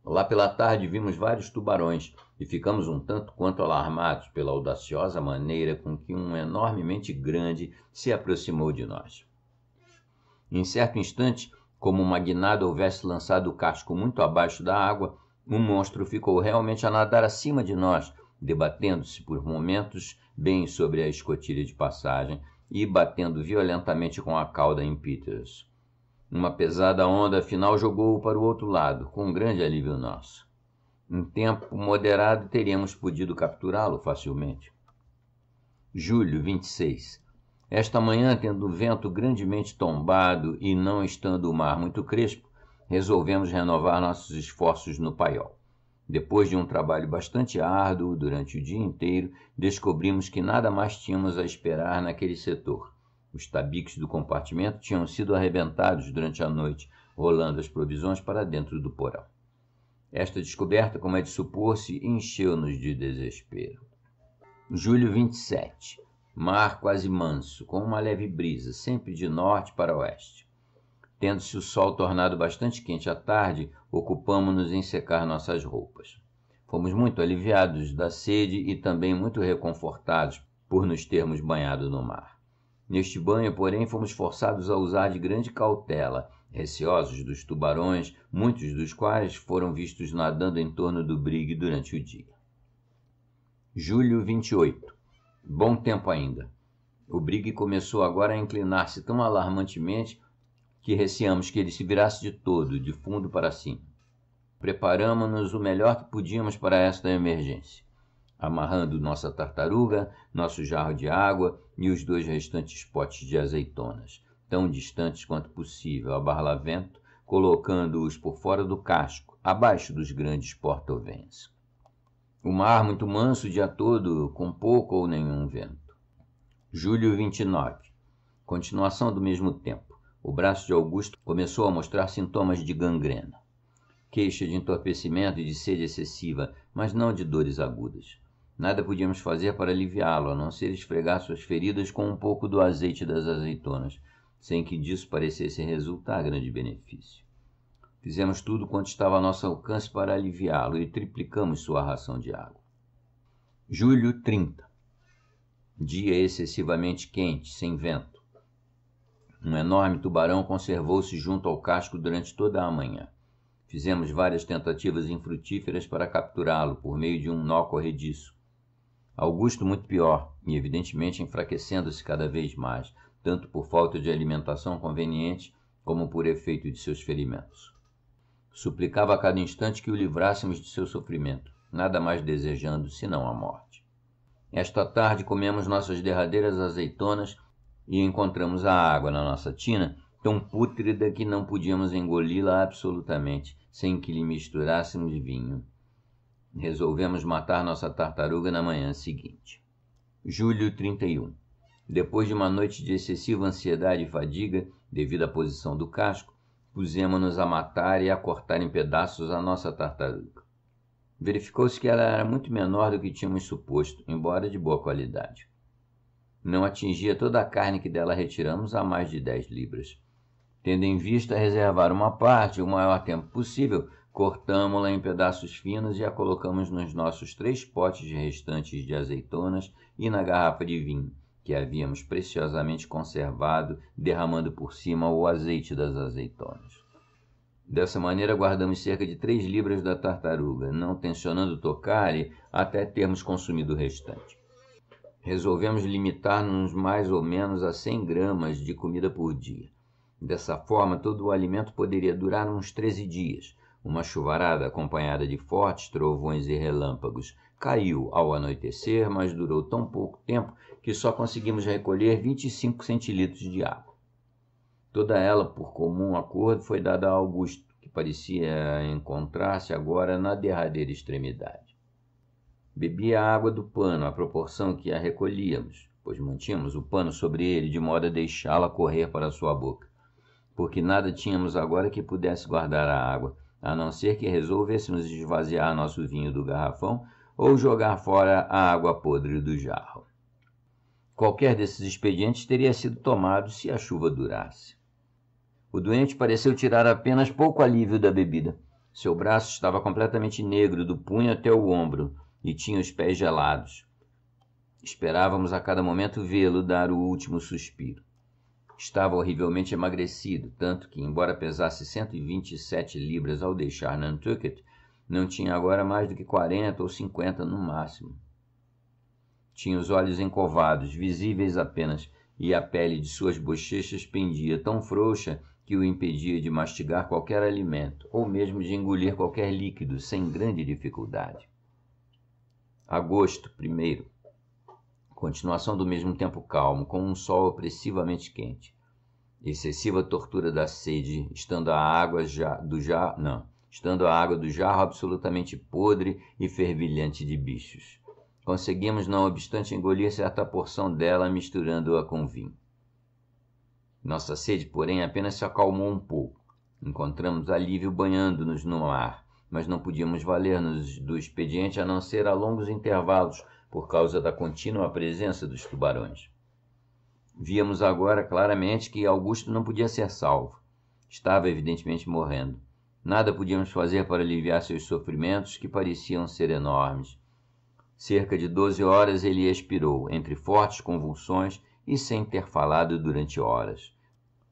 Lá pela tarde vimos vários tubarões e ficamos um tanto quanto alarmados pela audaciosa maneira com que um enormemente grande se aproximou de nós. Em certo instante, como uma guinada houvesse lançado o casco muito abaixo da água, um monstro ficou realmente a nadar acima de nós, debatendo-se por momentos bem sobre a escotilha de passagem e batendo violentamente com a cauda em Peters. Uma pesada onda afinal jogou-o para o outro lado, com um grande alívio nosso. Em tempo moderado teríamos podido capturá-lo facilmente. Julho 26. Esta manhã, tendo o vento grandemente tombado e não estando o mar muito crespo, resolvemos renovar nossos esforços no paiol. Depois de um trabalho bastante árduo durante o dia inteiro, descobrimos que nada mais tínhamos a esperar naquele setor. Os tabiques do compartimento tinham sido arrebentados durante a noite, rolando as provisões para dentro do porão. Esta descoberta, como é de supor-se, encheu-nos de desespero. Julho 27. Mar quase manso, com uma leve brisa, sempre de norte para oeste. Tendo-se o sol tornado bastante quente à tarde, ocupamo-nos em secar nossas roupas. Fomos muito aliviados da sede e também muito reconfortados por nos termos banhado no mar. Neste banho, porém, fomos forçados a usar de grande cautela, receosos dos tubarões, muitos dos quais foram vistos nadando em torno do brigue durante o dia. Julho 28. Bom tempo ainda. O brigue começou agora a inclinar-se tão alarmantemente que receamos que ele se virasse de todo, de fundo para cima. Preparamo-nos o melhor que podíamos para esta emergência, amarrando nossa tartaruga, nosso jarro de água e os 2 restantes potes de azeitonas, tão distantes quanto possível, a barlavento, colocando-os por fora do casco, abaixo dos grandes porta-ovens. O mar muito manso o dia todo, com pouco ou nenhum vento. Julho 29. Continuação do mesmo tempo. O braço de Augusto começou a mostrar sintomas de gangrena. Queixa de entorpecimento e de sede excessiva, mas não de dores agudas. Nada podíamos fazer para aliviá-lo, a não ser esfregar suas feridas com um pouco do azeite das azeitonas, sem que disso parecesse resultar grande benefício. Fizemos tudo quanto estava a nosso alcance para aliviá-lo e triplicamos sua ração de água. Julho 30. Dia excessivamente quente, sem vento. Um enorme tubarão conservou-se junto ao casco durante toda a manhã. Fizemos várias tentativas infrutíferas para capturá-lo por meio de um nó corrediço. Augusto muito pior, e evidentemente enfraquecendo-se cada vez mais, tanto por falta de alimentação conveniente como por efeito de seus ferimentos. Suplicava a cada instante que o livrássemos de seu sofrimento, nada mais desejando senão a morte. Esta tarde comemos nossas derradeiras azeitonas e encontramos a água na nossa tina tão pútrida que não podíamos engoli-la absolutamente, sem que lhe misturássemos vinho. Resolvemos matar nossa tartaruga na manhã seguinte. Julho 31. Depois de uma noite de excessiva ansiedade e fadiga, devido à posição do casco, pusemo-nos a matar e a cortar em pedaços a nossa tartaruga. Verificou-se que ela era muito menor do que tínhamos suposto, embora de boa qualidade. Não atingia toda a carne que dela retiramos a mais de 10 libras. Tendo em vista reservar uma parte o maior tempo possível, cortamo-la em pedaços finos e a colocamos nos nossos 3 potes restantes de azeitonas e na garrafa de vinho, que havíamos preciosamente conservado, derramando por cima o azeite das azeitonas. Dessa maneira guardamos cerca de 3 libras da tartaruga, não tencionando tocar-lhe até termos consumido o restante. Resolvemos limitar-nos mais ou menos a 100 gramas de comida por dia. Dessa forma, todo o alimento poderia durar uns 13 dias. Uma chuvarada acompanhada de fortes trovões e relâmpagos caiu ao anoitecer, mas durou tão pouco tempo que só conseguimos recolher 25 centilitros de água. Toda ela, por comum acordo, foi dada a Augusto, que parecia encontrar-se agora na derradeira extremidade. Bebia a água do pano à proporção que a recolhíamos, pois mantínhamos o pano sobre ele de modo a deixá-la correr para sua boca, porque nada tínhamos agora que pudesse guardar a água, a não ser que resolvêssemos esvaziar nosso vinho do garrafão ou jogar fora a água podre do jarro. Qualquer desses expedientes teria sido tomado se a chuva durasse. O doente pareceu tirar apenas pouco alívio da bebida. Seu braço estava completamente negro do punho até o ombro e tinha os pés gelados. Esperávamos a cada momento vê-lo dar o último suspiro. Estava horrivelmente emagrecido, tanto que, embora pesasse 127 libras ao deixar Nantucket, não tinha agora mais do que 40 ou 50 no máximo. Tinha os olhos encovados, visíveis apenas, e a pele de suas bochechas pendia tão frouxa que o impedia de mastigar qualquer alimento, ou mesmo de engolir qualquer líquido, sem grande dificuldade. Agosto 1º. Continuação do mesmo tempo calmo, com um sol opressivamente quente. Excessiva tortura da sede, estando a água do jarro absolutamente podre e fervilhante de bichos. Conseguimos, não obstante, engolir certa porção dela, misturando-a com vinho. Nossa sede, porém, apenas se acalmou um pouco. Encontramos alívio banhando-nos no mar, mas não podíamos valer-nos do expediente a não ser a longos intervalos, por causa da contínua presença dos tubarões. Víamos agora claramente que Augusto não podia ser salvo. Estava evidentemente morrendo. Nada podíamos fazer para aliviar seus sofrimentos, que pareciam ser enormes. Cerca de 12 horas ele expirou, entre fortes convulsões e sem ter falado durante horas.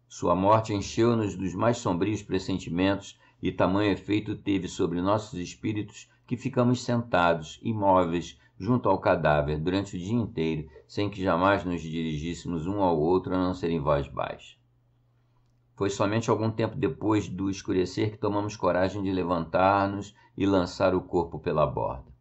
Sua morte encheu-nos dos mais sombrios pressentimentos e tamanho efeito teve sobre nossos espíritos que ficamos sentados, imóveis, junto ao cadáver durante o dia inteiro, sem que jamais nos dirigíssemos um ao outro a não ser em voz baixa. Foi somente algum tempo depois do escurecer que tomamos coragem de levantar-nos e lançar o corpo pela borda.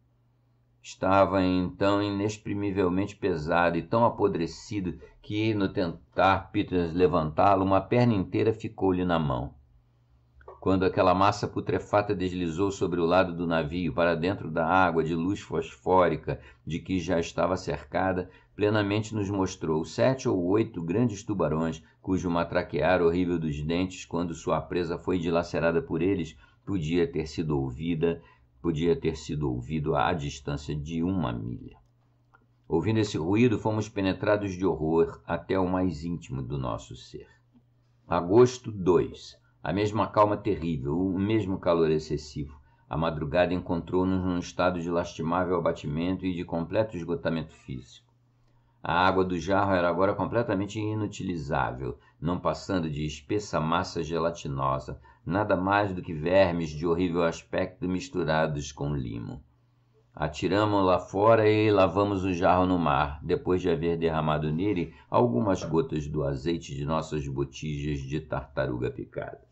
Estava então inexprimivelmente pesado e tão apodrecido que, no tentar Peters levantá-lo, uma perna inteira ficou-lhe na mão. Quando aquela massa putrefata deslizou sobre o lado do navio para dentro da água de luz fosfórica de que já estava cercada, plenamente nos mostrou 7 ou 8 grandes tubarões, cujo matraquear horrível dos dentes, quando sua presa foi dilacerada por eles, podia ter sido ouvido à distância de 1 milha. Ouvindo esse ruído, fomos penetrados de horror até o mais íntimo do nosso ser. Agosto 2. A mesma calma terrível, o mesmo calor excessivo. A madrugada encontrou-nos num estado de lastimável abatimento e de completo esgotamento físico. A água do jarro era agora completamente inutilizável, não passando de espessa massa gelatinosa, nada mais do que vermes de horrível aspecto misturados com limo. Atiramo-o lá fora e lavamos o jarro no mar, depois de haver derramado nele algumas gotas do azeite de nossas botijas de tartaruga picada.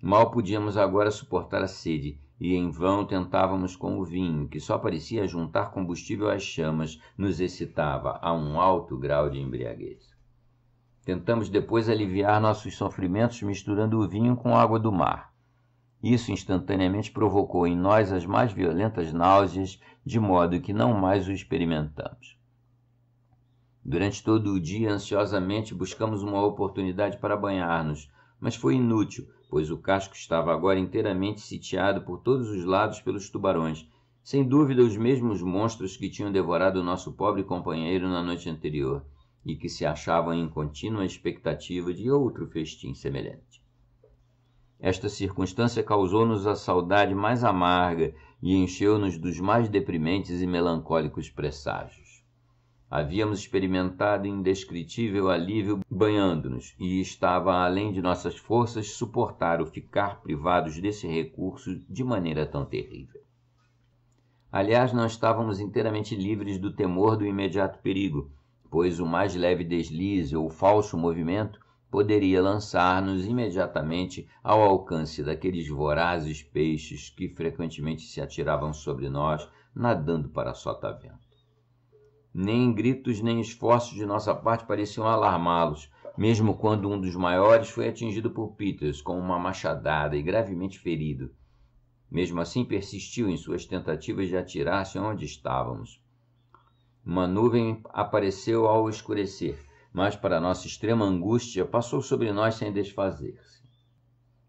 Mal podíamos agora suportar a sede, e em vão tentávamos com o vinho, que só parecia juntar combustível às chamas, nos excitava a um alto grau de embriaguez. Tentamos depois aliviar nossos sofrimentos misturando o vinho com água do mar. Isso instantaneamente provocou em nós as mais violentas náuseas, de modo que não mais o experimentamos. Durante todo o dia, ansiosamente, buscamos uma oportunidade para banhar-nos, mas foi inútil, pois o casco estava agora inteiramente sitiado por todos os lados pelos tubarões, sem dúvida os mesmos monstros que tinham devorado o nosso pobre companheiro na noite anterior, e que se achavam em contínua expectativa de outro festim semelhante. Esta circunstância causou-nos a saudade mais amarga e encheu-nos dos mais deprimentes e melancólicos presságios. Havíamos experimentado indescritível alívio banhando-nos, e estava além de nossas forças suportar o ficar privados desse recurso de maneira tão terrível. Aliás, não estávamos inteiramente livres do temor do imediato perigo, pois o mais leve deslize ou falso movimento poderia lançar-nos imediatamente ao alcance daqueles vorazes peixes que frequentemente se atiravam sobre nós, nadando para a sotavento. Nem gritos nem esforços de nossa parte pareciam alarmá-los, mesmo quando um dos maiores foi atingido por Peters com uma machadada e gravemente ferido. Mesmo assim, persistiu em suas tentativas de atirar-se onde estávamos. Uma nuvem apareceu ao escurecer, mas, para nossa extrema angústia, passou sobre nós sem desfazer-se.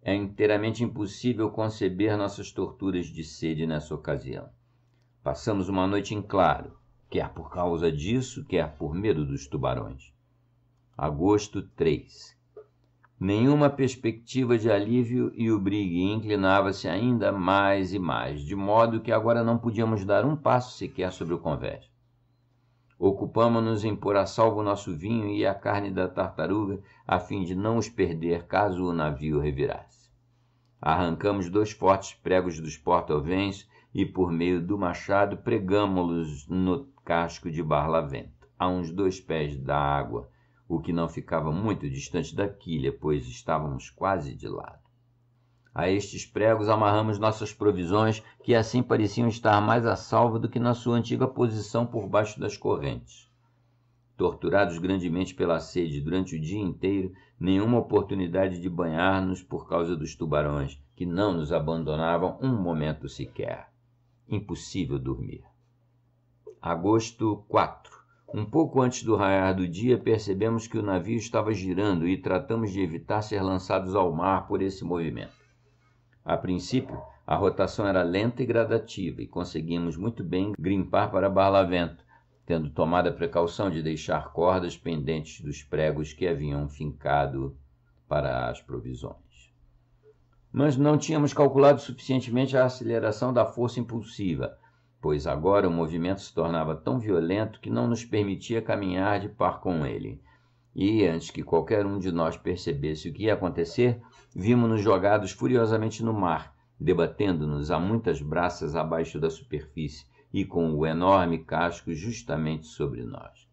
É inteiramente impossível conceber nossas torturas de sede nessa ocasião. Passamos uma noite em claro, quer por causa disso, quer por medo dos tubarões. Agosto 3. Nenhuma perspectiva de alívio e o brigue inclinava-se ainda mais e mais, de modo que agora não podíamos dar um passo sequer sobre o convés. Ocupamo-nos em pôr a salvo o nosso vinho e a carne da tartaruga, a fim de não os perder caso o navio revirasse. Arrancamos 2 fortes pregos dos porta-ovens e, por meio do machado, pregamo-los no casco de barlavento, a uns 2 pés da água, o que não ficava muito distante da quilha, pois estávamos quase de lado. A estes pregos amarramos nossas provisões, que assim pareciam estar mais a salvo do que na sua antiga posição por baixo das correntes. Torturados grandemente pela sede durante o dia inteiro, nenhuma oportunidade de banhar-nos por causa dos tubarões, que não nos abandonavam um momento sequer. Impossível dormir. Agosto 4. Um pouco antes do raiar do dia, percebemos que o navio estava girando e tratamos de evitar ser lançados ao mar por esse movimento. A princípio, A rotação era lenta e gradativa, e conseguimos muito bem grimpar para Barlavento, tendo tomado a precaução de deixar cordas pendentes dos pregos que haviam fincado para as provisões. Mas não tínhamos calculado suficientemente a aceleração da força impulsiva, pois agora o movimento se tornava tão violento que não nos permitia caminhar de par com ele. E, antes que qualquer um de nós percebesse o que ia acontecer, vimos-nos jogados furiosamente no mar, debatendo-nos a muitas braças abaixo da superfície e com o enorme casco justamente sobre nós.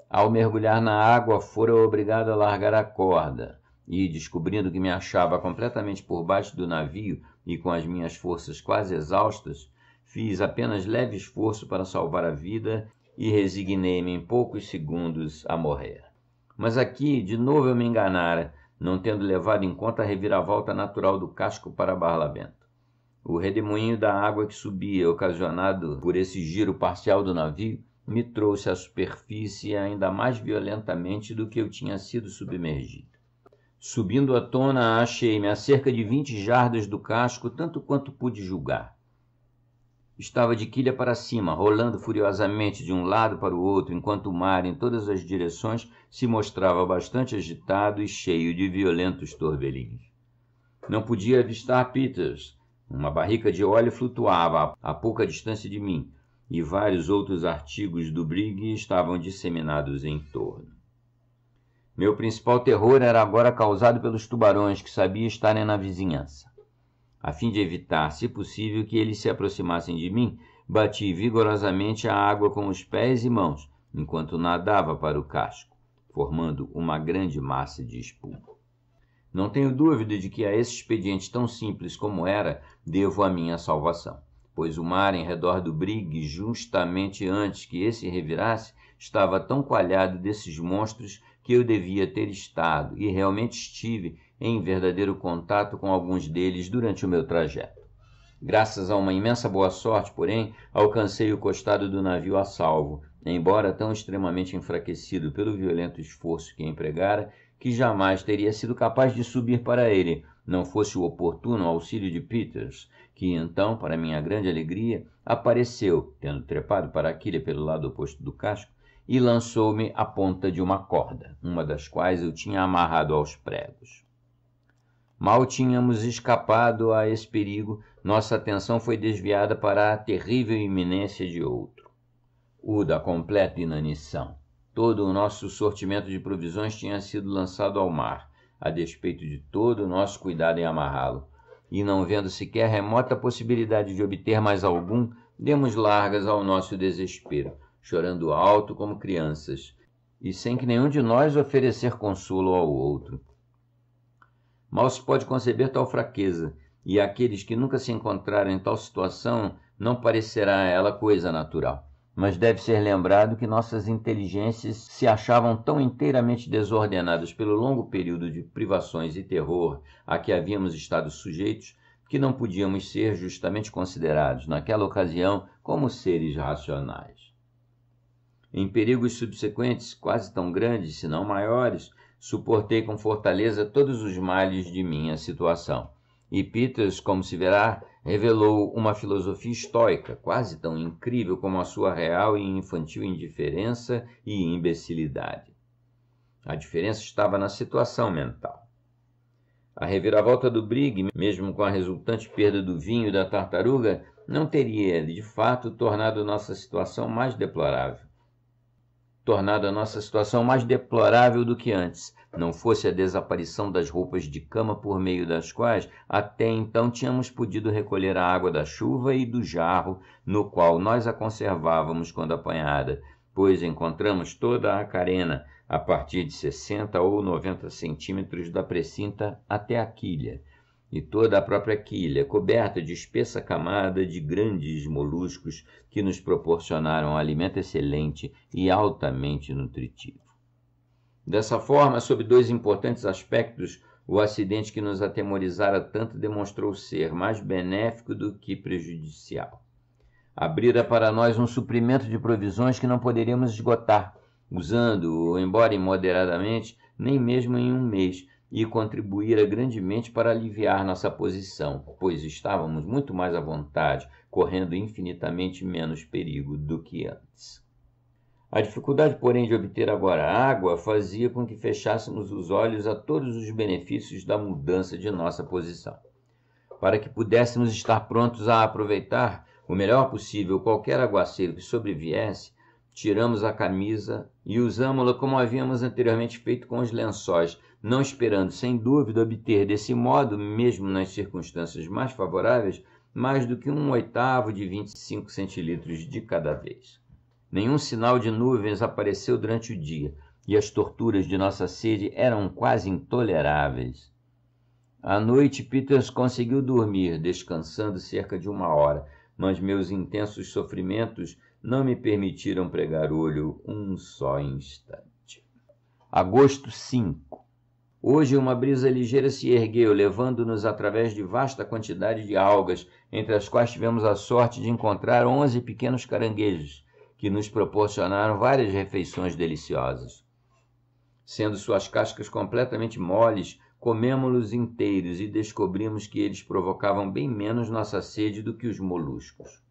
Ao mergulhar na água, fora obrigado a largar a corda, e, descobrindo que me achava completamente por baixo do navio e com as minhas forças quase exaustas, fiz apenas leve esforço para salvar a vida e resignei-me em poucos segundos a morrer. Mas aqui, de novo, eu me enganara, não tendo levado em conta a reviravolta natural do casco para Barlavento. O redemoinho da água que subia, ocasionado por esse giro parcial do navio, me trouxe à superfície ainda mais violentamente do que eu tinha sido submergido. Subindo à tona, achei-me a cerca de 20 jardas do casco, tanto quanto pude julgar. Estava de quilha para cima, rolando furiosamente de um lado para o outro, enquanto o mar, em todas as direções, se mostrava bastante agitado e cheio de violentos torvelinhos. Não podia avistar Peters. Uma barrica de óleo flutuava a pouca distância de mim, e vários outros artigos do brig estavam disseminados em torno. Meu principal terror era agora causado pelos tubarões que sabia estarem na vizinhança. A fim de evitar, se possível, que eles se aproximassem de mim, bati vigorosamente a água com os pés e mãos, enquanto nadava para o casco, formando uma grande massa de espuma. Não tenho dúvida de que a esse expediente tão simples como era, devo a minha salvação, pois o mar em redor do brig, justamente antes que esse revirasse, estava tão coalhado desses monstros que eu devia ter estado, e realmente estive, em verdadeiro contato com alguns deles durante o meu trajeto. Graças a uma imensa boa sorte, porém, alcancei o costado do navio a salvo, embora tão extremamente enfraquecido pelo violento esforço que empregara, que jamais teria sido capaz de subir para ele, não fosse o oportuno auxílio de Peters, que então, para minha grande alegria, apareceu, tendo trepado para a quilha pelo lado oposto do casco, e lançou-me a ponta de uma corda, uma das quais eu tinha amarrado aos pregos. Mal tínhamos escapado a esse perigo, nossa atenção foi desviada para a terrível iminência de outro, o da completa inanição. Todo o nosso sortimento de provisões tinha sido lançado ao mar, a despeito de todo o nosso cuidado em amarrá-lo, e não vendo sequer remota possibilidade de obter mais algum, demos largas ao nosso desespero, chorando alto como crianças, e sem que nenhum de nós oferecer consolo ao outro. Mal se pode conceber tal fraqueza, e àqueles que nunca se encontraram em tal situação não parecerá ela coisa natural. Mas deve ser lembrado que nossas inteligências se achavam tão inteiramente desordenadas pelo longo período de privações e terror a que havíamos estado sujeitos, que não podíamos ser justamente considerados, naquela ocasião, como seres racionais. Em perigos subsequentes, quase tão grandes, se não maiores, suportei com fortaleza todos os males de minha situação. E Peters, como se verá, revelou uma filosofia estoica, quase tão incrível como a sua real e infantil indiferença e imbecilidade. A diferença estava na situação mental. A reviravolta do brig, mesmo com a resultante perda do vinho e da tartaruga, não teria, de fato, tornado a nossa situação mais deplorável do que antes, não fosse a desaparição das roupas de cama por meio das quais até então tínhamos podido recolher a água da chuva e do jarro no qual nós a conservávamos quando apanhada, pois encontramos toda a carena a partir de 60 ou 90 centímetros da precinta até a quilha, e toda a própria quilha, coberta de espessa camada de grandes moluscos que nos proporcionaram alimento excelente e altamente nutritivo. Dessa forma, sob dois importantes aspectos, o acidente que nos atemorizara tanto demonstrou ser mais benéfico do que prejudicial. Abrira para nós um suprimento de provisões que não poderíamos esgotar, usando-o, embora imoderadamente, nem mesmo em um mês, e contribuíra grandemente para aliviar nossa posição, pois estávamos muito mais à vontade, correndo infinitamente menos perigo do que antes. A dificuldade, porém, de obter agora água fazia com que fechássemos os olhos a todos os benefícios da mudança de nossa posição. Para que pudéssemos estar prontos a aproveitar o melhor possível qualquer aguaceiro que sobreviesse, tiramos a camisa e usamos-la como havíamos anteriormente feito com os lençóis, não esperando, sem dúvida, obter desse modo, mesmo nas circunstâncias mais favoráveis, mais do que 1/8 de 25 centilitros de cada vez. Nenhum sinal de nuvens apareceu durante o dia, e as torturas de nossa sede eram quase intoleráveis. À noite, Peters conseguiu dormir, descansando cerca de 1 hora, mas meus intensos sofrimentos não me permitiram pregar olho um só instante. Agosto 5. Hoje uma brisa ligeira se ergueu, levando-nos através de vasta quantidade de algas, entre as quais tivemos a sorte de encontrar 11 pequenos caranguejos, que nos proporcionaram várias refeições deliciosas. Sendo suas cascas completamente moles, comemo-los inteiros e descobrimos que eles provocavam bem menos nossa sede do que os moluscos.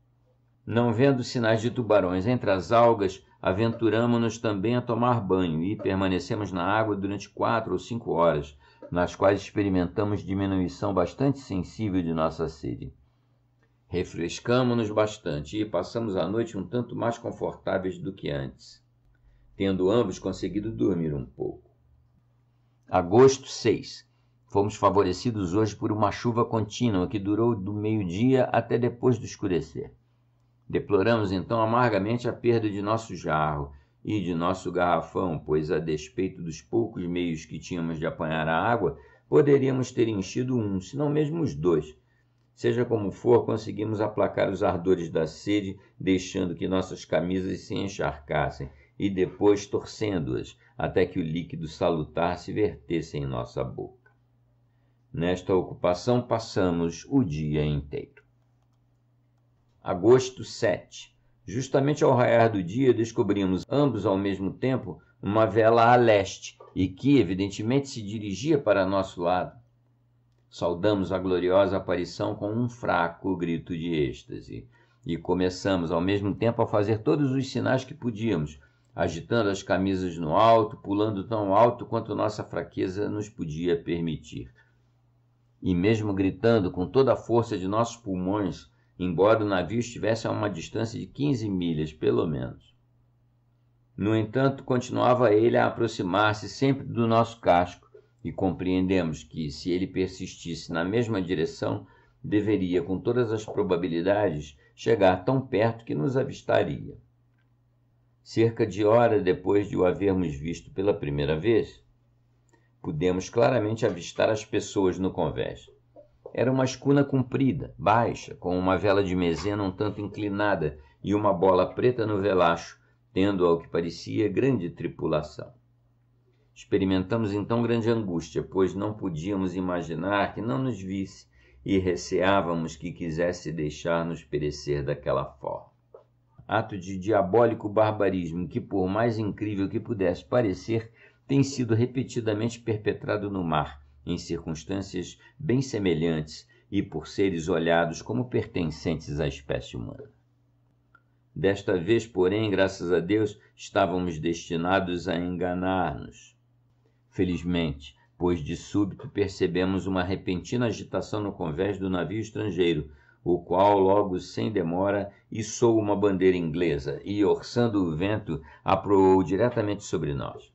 Não vendo sinais de tubarões entre as algas, aventuramo-nos também a tomar banho e permanecemos na água durante 4 ou 5 horas, nas quais experimentamos diminuição bastante sensível de nossa sede. Refrescamo-nos bastante e passamos a noite um tanto mais confortáveis do que antes, tendo ambos conseguido dormir um pouco. Agosto 6. Fomos favorecidos hoje por uma chuva contínua que durou do meio-dia até depois do escurecer. Deploramos então amargamente a perda de nosso jarro e de nosso garrafão, pois, a despeito dos poucos meios que tínhamos de apanhar a água, poderíamos ter enchido um, se não mesmo os 2. Seja como for, conseguimos aplacar os ardores da sede, deixando que nossas camisas se encharcassem e depois torcendo-as, até que o líquido salutar se vertesse em nossa boca. Nesta ocupação passamos o dia inteiro. Agosto 7. Justamente ao raiar do dia, descobrimos ambos ao mesmo tempo uma vela a leste e que, evidentemente, se dirigia para nosso lado. Saudamos a gloriosa aparição com um fraco grito de êxtase e começamos ao mesmo tempo a fazer todos os sinais que podíamos, agitando as camisas no alto, pulando tão alto quanto nossa fraqueza nos podia permitir. E mesmo gritando com toda a força de nossos pulmões, embora o navio estivesse a uma distância de 15 milhas, pelo menos. No entanto, continuava ele a aproximar-se sempre do nosso casco, e compreendemos que, se ele persistisse na mesma direção, deveria, com todas as probabilidades, chegar tão perto que nos avistaria. Cerca de hora depois de o havermos visto pela primeira vez, pudemos claramente avistar as pessoas no convés. Era uma escuna comprida, baixa, com uma vela de mezena um tanto inclinada e uma bola preta no velacho, tendo, ao que parecia, grande tripulação. Experimentamos então grande angústia, pois não podíamos imaginar que não nos visse e receávamos que quisesse deixar-nos perecer daquela forma. Ato de diabólico barbarismo que, por mais incrível que pudesse parecer, tem sido repetidamente perpetrado no mar, em circunstâncias bem semelhantes e por seres olhados como pertencentes à espécie humana. Desta vez, porém, graças a Deus, estávamos destinados a enganar-nos. Felizmente, pois de súbito percebemos uma repentina agitação no convés do navio estrangeiro, o qual logo sem demora içou uma bandeira inglesa e, orçando o vento, aproou diretamente sobre nós.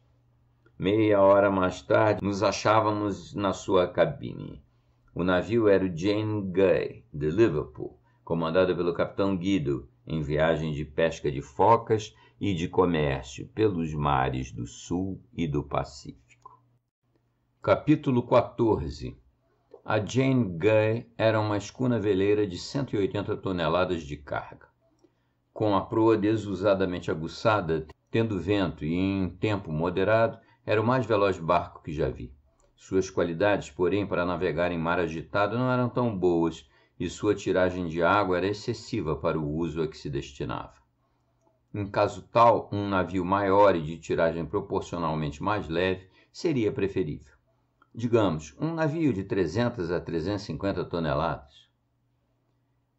Meia hora mais tarde, nos achávamos na sua cabine. O navio era o Jane Guy, de Liverpool, comandado pelo capitão Guido, em viagem de pesca de focas e de comércio pelos mares do Sul e do Pacífico. Capítulo 14. A Jane Guy era uma escuna veleira de 180 toneladas de carga. Com a proa desusadamente aguçada, tendo vento e em tempo moderado, era o mais veloz barco que já vi. Suas qualidades, porém, para navegar em mar agitado não eram tão boas e sua tiragem de água era excessiva para o uso a que se destinava. Em caso tal, um navio maior e de tiragem proporcionalmente mais leve seria preferível. Digamos, um navio de 300 a 350 toneladas.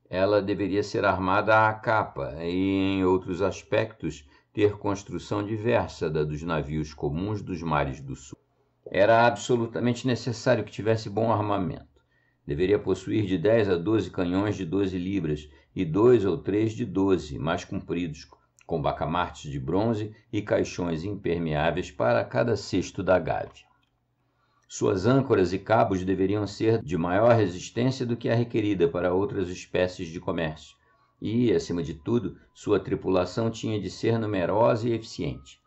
Ela deveria ser armada à capa e, em outros aspectos, ter construção diversa da dos navios comuns dos mares do sul. Era absolutamente necessário que tivesse bom armamento. Deveria possuir de 10 a 12 canhões de 12 libras e 2 ou 3 de 12, mais compridos, com bacamartes de bronze e caixões impermeáveis para cada cesto da gávea. Suas âncoras e cabos deveriam ser de maior resistência do que a requerida para outras espécies de comércio. E, acima de tudo, sua tripulação tinha de ser numerosa e eficiente.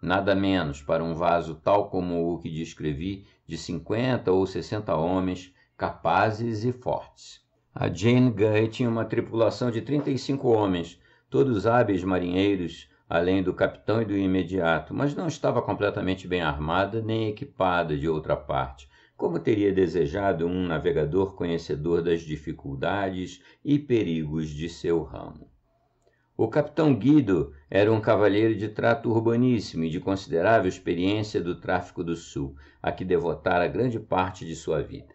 Nada menos para um vaso tal como o que descrevi, de 50 ou 60 homens, capazes e fortes. A Jane Guy tinha uma tripulação de 35 homens, todos hábeis marinheiros, além do capitão e do imediato, mas não estava completamente bem armada nem equipada de outra parte, como teria desejado um navegador conhecedor das dificuldades e perigos de seu ramo. O capitão Guido era um cavalheiro de trato urbaníssimo e de considerável experiência do tráfico do sul, a que devotara grande parte de sua vida.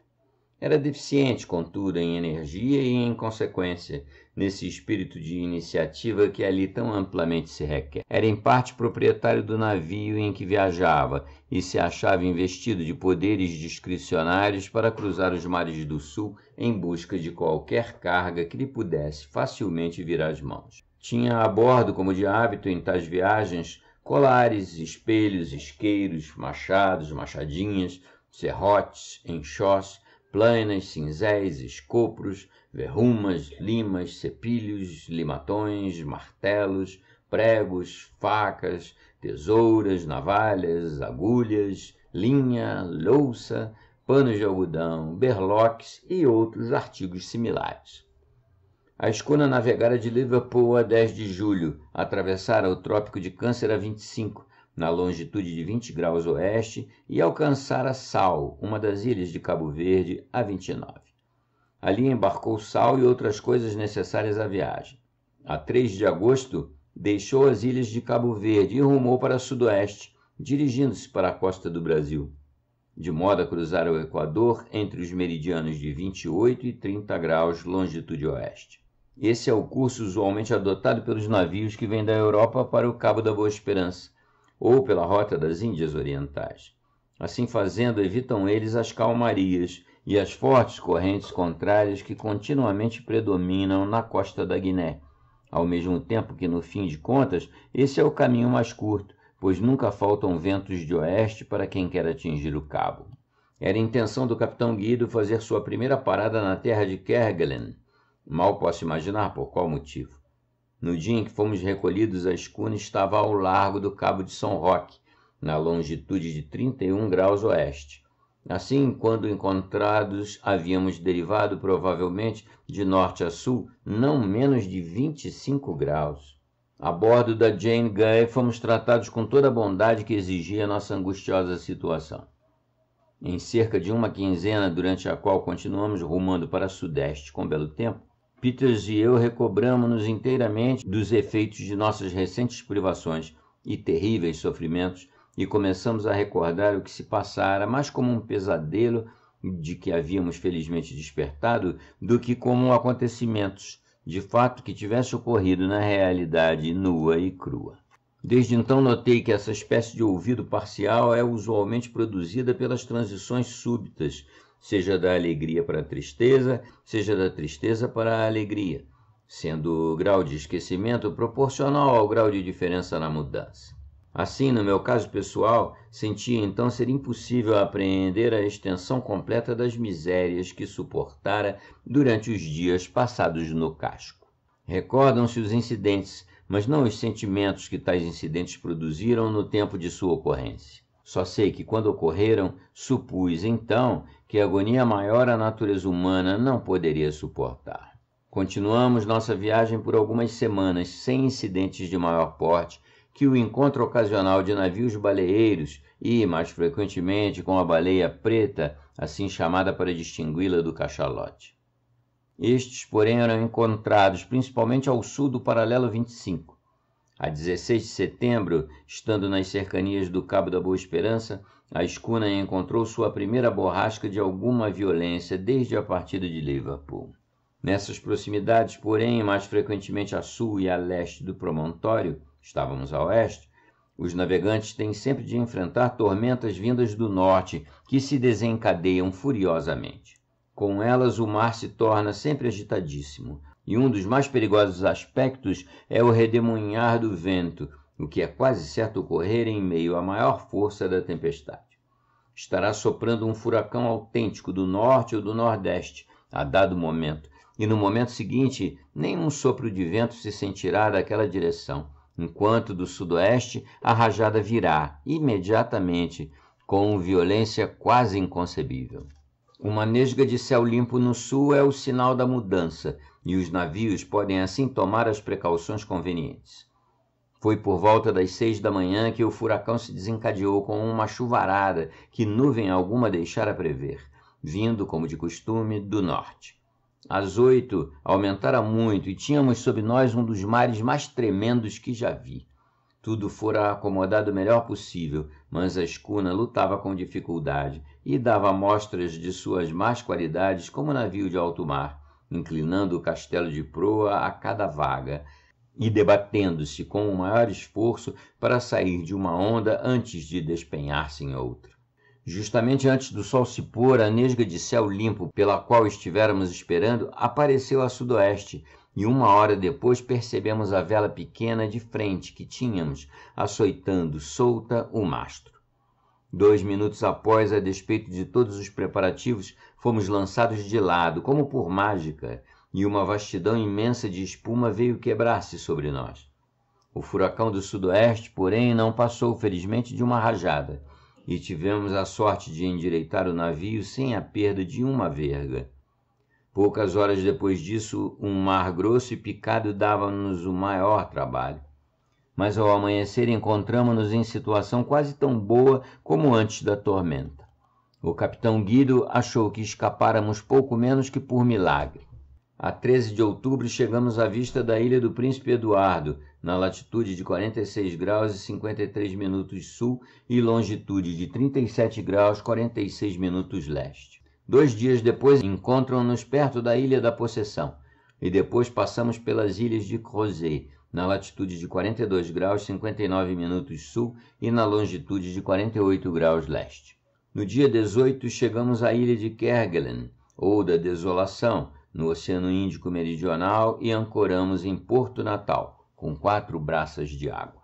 Era deficiente, contudo, em energia e em consequência, nesse espírito de iniciativa que ali tão amplamente se requer. Era em parte proprietário do navio em que viajava e se achava investido de poderes discricionários para cruzar os mares do sul em busca de qualquer carga que lhe pudesse facilmente vir às mãos. Tinha a bordo, como de hábito em tais viagens, colares, espelhos, isqueiros, machados, machadinhas, serrotes, enxós, plainas, cinzéis, escopros, verrumas, limas, cepilhos, limatões, martelos, pregos, facas, tesouras, navalhas, agulhas, linha, louça, panos de algodão, berloques e outros artigos similares. A escuna navegara de Liverpool a 10 de julho, atravessara o Trópico de Câncer a 25, na longitude de 20 graus oeste, e alcançara Sal, uma das ilhas de Cabo Verde, a 29. Ali embarcou Sal e outras coisas necessárias à viagem. A 3 de agosto, deixou as ilhas de Cabo Verde e rumou para sudoeste, dirigindo-se para a costa do Brasil, de modo a cruzar o Equador entre os meridianos de 28 e 30 graus longitude oeste. Esse é o curso usualmente adotado pelos navios que vêm da Europa para o Cabo da Boa Esperança, ou pela rota das Índias Orientais. Assim fazendo, evitam eles as calmarias e as fortes correntes contrárias que continuamente predominam na costa da Guiné, ao mesmo tempo que, no fim de contas, esse é o caminho mais curto, pois nunca faltam ventos de oeste para quem quer atingir o cabo. Era a intenção do capitão Guido fazer sua primeira parada na terra de Kerguelen. Mal posso imaginar por qual motivo. No dia em que fomos recolhidos, a escuna estava ao largo do Cabo de São Roque, na longitude de 31 graus oeste. Assim, quando encontrados, havíamos derivado provavelmente de norte a sul não menos de 25 graus. A bordo da Jane Guy fomos tratados com toda a bondade que exigia nossa angustiosa situação. Em cerca de uma quinzena, durante a qual continuamos rumando para sudeste com belo tempo, Peters e eu recobramos-nos inteiramente dos efeitos de nossas recentes privações e terríveis sofrimentos e começamos a recordar o que se passara mais como um pesadelo de que havíamos felizmente despertado do que como acontecimentos de fato que tivesse ocorrido na realidade nua e crua. Desde então notei que essa espécie de ouvido parcial é usualmente produzida pelas transições súbitas, seja da alegria para a tristeza, seja da tristeza para a alegria, sendo o grau de esquecimento proporcional ao grau de diferença na mudança. Assim, no meu caso pessoal, sentia então ser impossível apreender a extensão completa das misérias que suportara durante os dias passados no casco. Recordam-se os incidentes, mas não os sentimentos que tais incidentes produziram no tempo de sua ocorrência. Só sei que, quando ocorreram, supus, então, que agonia maior a natureza humana não poderia suportar. Continuamos nossa viagem por algumas semanas, sem incidentes de maior porte, que o encontro ocasional de navios baleeiros e, mais frequentemente, com a baleia preta, assim chamada para distingui-la do cachalote. Estes, porém, eram encontrados principalmente ao sul do paralelo 25. A 16 de setembro, estando nas cercanias do Cabo da Boa Esperança, A escuna encontrou sua primeira borrasca de alguma violência desde a partida de Liverpool. Nessas proximidades, porém, mais frequentemente a sul e a leste do promontório, estávamos a oeste, os navegantes têm sempre de enfrentar tormentas vindas do norte que se desencadeiam furiosamente. Com elas, o mar se torna sempre agitadíssimo, e um dos mais perigosos aspectos é o redemoinhar do vento, o que é quase certo ocorrer em meio à maior força da tempestade. Estará soprando um furacão autêntico do norte ou do nordeste, a dado momento, e no momento seguinte nenhum sopro de vento se sentirá daquela direção, enquanto do sudoeste a rajada virá imediatamente com violência quase inconcebível. Uma nesga de céu limpo no sul é o sinal da mudança, e os navios podem assim tomar as precauções convenientes. Foi por volta das 6 da manhã que o furacão se desencadeou com uma chuvarada que nuvem alguma deixara prever, vindo, como de costume, do norte. Às 8, aumentara muito e tínhamos sob nós um dos mares mais tremendos que já vi. Tudo fora acomodado o melhor possível, mas a escuna lutava com dificuldade e dava mostras de suas más qualidades como navio de alto mar, inclinando o castelo de proa a cada vaga e debatendo-se com o maior esforço para sair de uma onda antes de despenhar-se em outra. Justamente antes do sol se pôr, a nesga de céu limpo pela qual estivéramos esperando apareceu a sudoeste, e 1 hora depois percebemos a vela pequena de frente que tínhamos, açoitando solta o mastro. 2 minutos após, a despeito de todos os preparativos, fomos lançados de lado, como por mágica, e uma vastidão imensa de espuma veio quebrar-se sobre nós. O furacão do sudoeste, porém, não passou felizmente de uma rajada, e tivemos a sorte de endireitar o navio sem a perda de uma verga. Poucas horas depois disso, um mar grosso e picado dava-nos o maior trabalho. Mas ao amanhecer encontramo-nos em situação quase tão boa como antes da tormenta. O capitão Guido achou que escapáramos pouco menos que por milagre. A 13 de outubro chegamos à vista da ilha do Príncipe Eduardo, na latitude de 46 graus e 53 minutos sul e longitude de 37 graus 46 minutos leste. 2 dias depois encontram-nos perto da Ilha da Possessão, e depois passamos pelas ilhas de Crozet, na latitude de 42 graus 59 minutos sul e na longitude de 48 graus leste. No dia 18 chegamos à ilha de Kerguelen, ou da Desolação, no Oceano Índico Meridional, e ancoramos em Porto Natal, com 4 braças de água.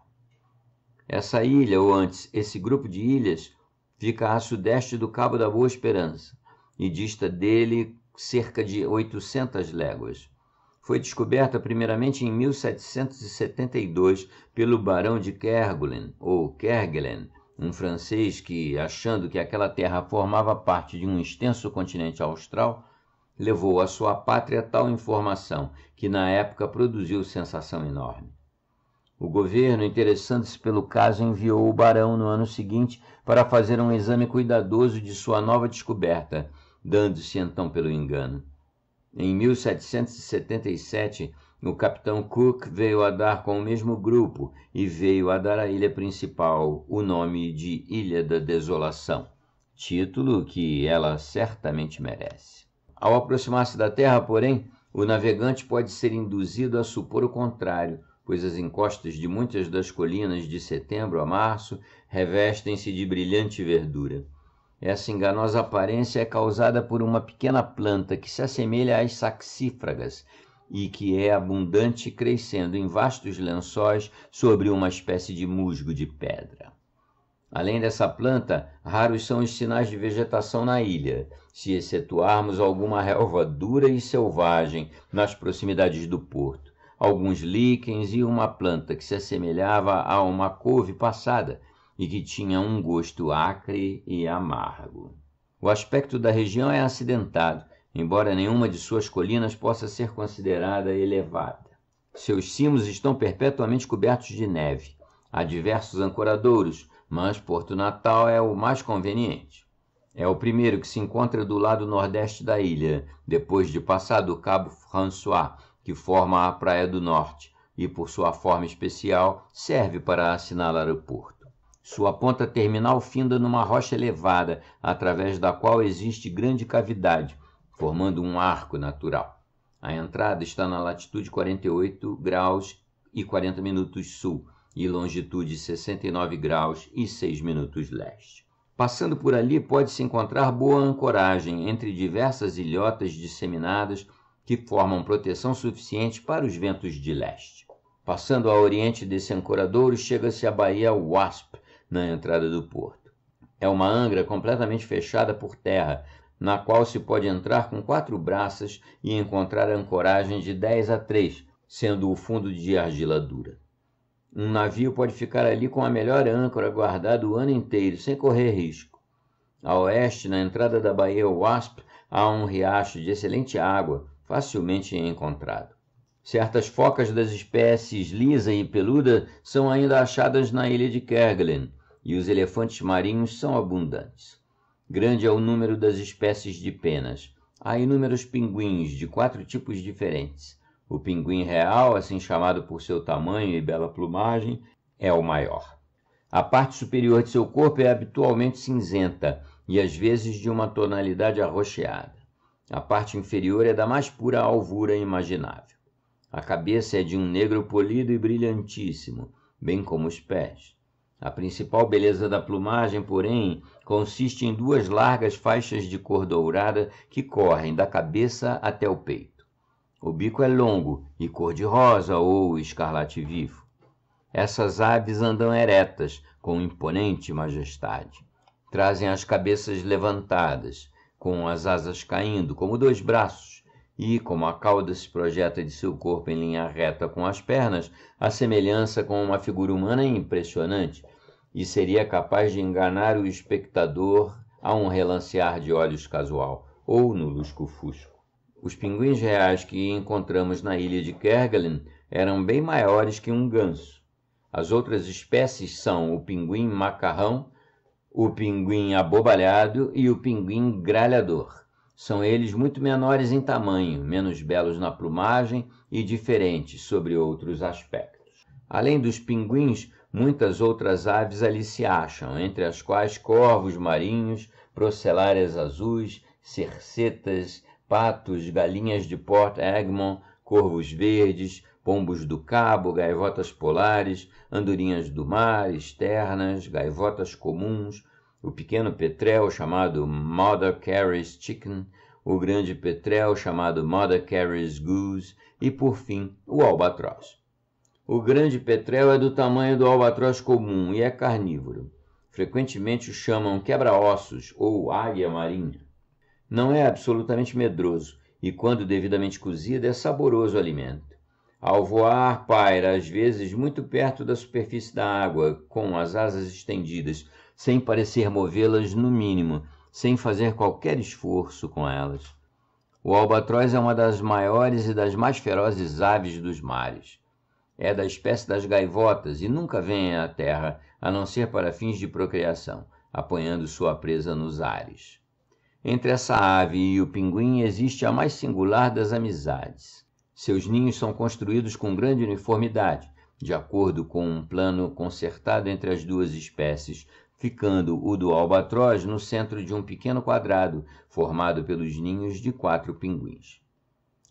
Essa ilha, ou antes, esse grupo de ilhas, fica a sudeste do Cabo da Boa Esperança, e dista dele cerca de 800 léguas. Foi descoberta primeiramente em 1772 pelo barão de Kerguelen, ou Kerguelen, um francês que, achando que aquela terra formava parte de um extenso continente austral, levou à sua pátria tal informação que na época produziu sensação enorme. O governo, interessando-se pelo caso, enviou o barão no ano seguinte para fazer um exame cuidadoso de sua nova descoberta, dando-se então pelo engano. Em 1777, o capitão Cook veio a dar com o mesmo grupo e veio a dar à ilha principal o nome de Ilha da Desolação, título que ela certamente merece. Ao aproximar-se da terra, porém, o navegante pode ser induzido a supor o contrário, pois as encostas de muitas das colinas de setembro a março revestem-se de brilhante verdura. Essa enganosa aparência é causada por uma pequena planta que se assemelha às saxífragas e que é abundante, crescendo em vastos lençóis sobre uma espécie de musgo de pedra. Além dessa planta, raros são os sinais de vegetação na ilha, se excetuarmos alguma relva dura e selvagem nas proximidades do porto, alguns líquens e uma planta que se assemelhava a uma couve passada e que tinha um gosto acre e amargo. O aspecto da região é acidentado, embora nenhuma de suas colinas possa ser considerada elevada. Seus cimos estão perpetuamente cobertos de neve. Há diversos ancoradouros, mas Porto Natal é o mais conveniente. É o primeiro que se encontra do lado nordeste da ilha, depois de passar do Cabo François, que forma a Praia do Norte, e por sua forma especial serve para assinalar o porto. Sua ponta terminal finda numa rocha elevada, através da qual existe grande cavidade, formando um arco natural. A entrada está na latitude 48 graus e 40 minutos sul e longitude 69 graus e 6 minutos leste. Passando por ali, pode-se encontrar boa ancoragem entre diversas ilhotas disseminadas que formam proteção suficiente para os ventos de leste. Passando a oriente desse ancoradouro, chega-se à Baía Wasp, na entrada do porto. É uma angra completamente fechada por terra, na qual se pode entrar com 4 braças e encontrar ancoragem de 10 a 3, sendo o fundo de argila dura. Um navio pode ficar ali com a melhor âncora guardada o ano inteiro, sem correr risco. A oeste, na entrada da Baía Wasp, há um riacho de excelente água, facilmente encontrado. Certas focas das espécies lisa e peluda são ainda achadas na ilha de Kerguelen, e os elefantes marinhos são abundantes. Grande é o número das espécies de penas. Há inúmeros pinguins de 4 tipos diferentes. O pinguim real, assim chamado por seu tamanho e bela plumagem, é o maior. A parte superior de seu corpo é habitualmente cinzenta e às vezes de uma tonalidade arroxeada. A parte inferior é da mais pura alvura imaginável. A cabeça é de um negro polido e brilhantíssimo, bem como os pés. A principal beleza da plumagem, porém, consiste em 2 largas faixas de cor dourada que correm da cabeça até o peito. O bico é longo e cor-de-rosa ou escarlate vivo. Essas aves andam eretas, com imponente majestade. Trazem as cabeças levantadas, com as asas caindo, como 2 braços, e, como a cauda se projeta de seu corpo em linha reta com as pernas, a semelhança com uma figura humana é impressionante, e seria capaz de enganar o espectador a um relancear de olhos casual, ou no lusco-fusco. Os pinguins reais que encontramos na ilha de Kerguelen eram bem maiores que um ganso. As outras espécies são o pinguim macarrão, o pinguim abobalhado e o pinguim gralhador. São eles muito menores em tamanho, menos belos na plumagem e diferentes sobre outros aspectos. Além dos pinguins, muitas outras aves ali se acham, entre as quais corvos marinhos, procelárias azuis, cercetas, patos, galinhas de Port Egmont, corvos verdes, pombos do cabo, gaivotas polares, andorinhas do mar, externas, gaivotas comuns, o pequeno petrel chamado Mother Carey's Chicken, o grande petrel chamado Mother Carey's Goose e, por fim, o albatroz. O grande petrel é do tamanho do albatroz comum e é carnívoro. Frequentemente o chamam quebra-ossos ou águia marinha. Não é absolutamente medroso e, quando devidamente cozido, é saboroso alimento. Ao voar, paira às vezes muito perto da superfície da água, com as asas estendidas, sem parecer movê-las no mínimo, sem fazer qualquer esforço com elas. O albatroz é uma das maiores e das mais ferozes aves dos mares. É da espécie das gaivotas e nunca vem à terra, a não ser para fins de procriação, apanhando sua presa nos ares. Entre essa ave e o pinguim existe a mais singular das amizades. Seus ninhos são construídos com grande uniformidade, de acordo com um plano concertado entre as 2 espécies, ficando o do albatroz no centro de um pequeno quadrado, formado pelos ninhos de 4 pinguins.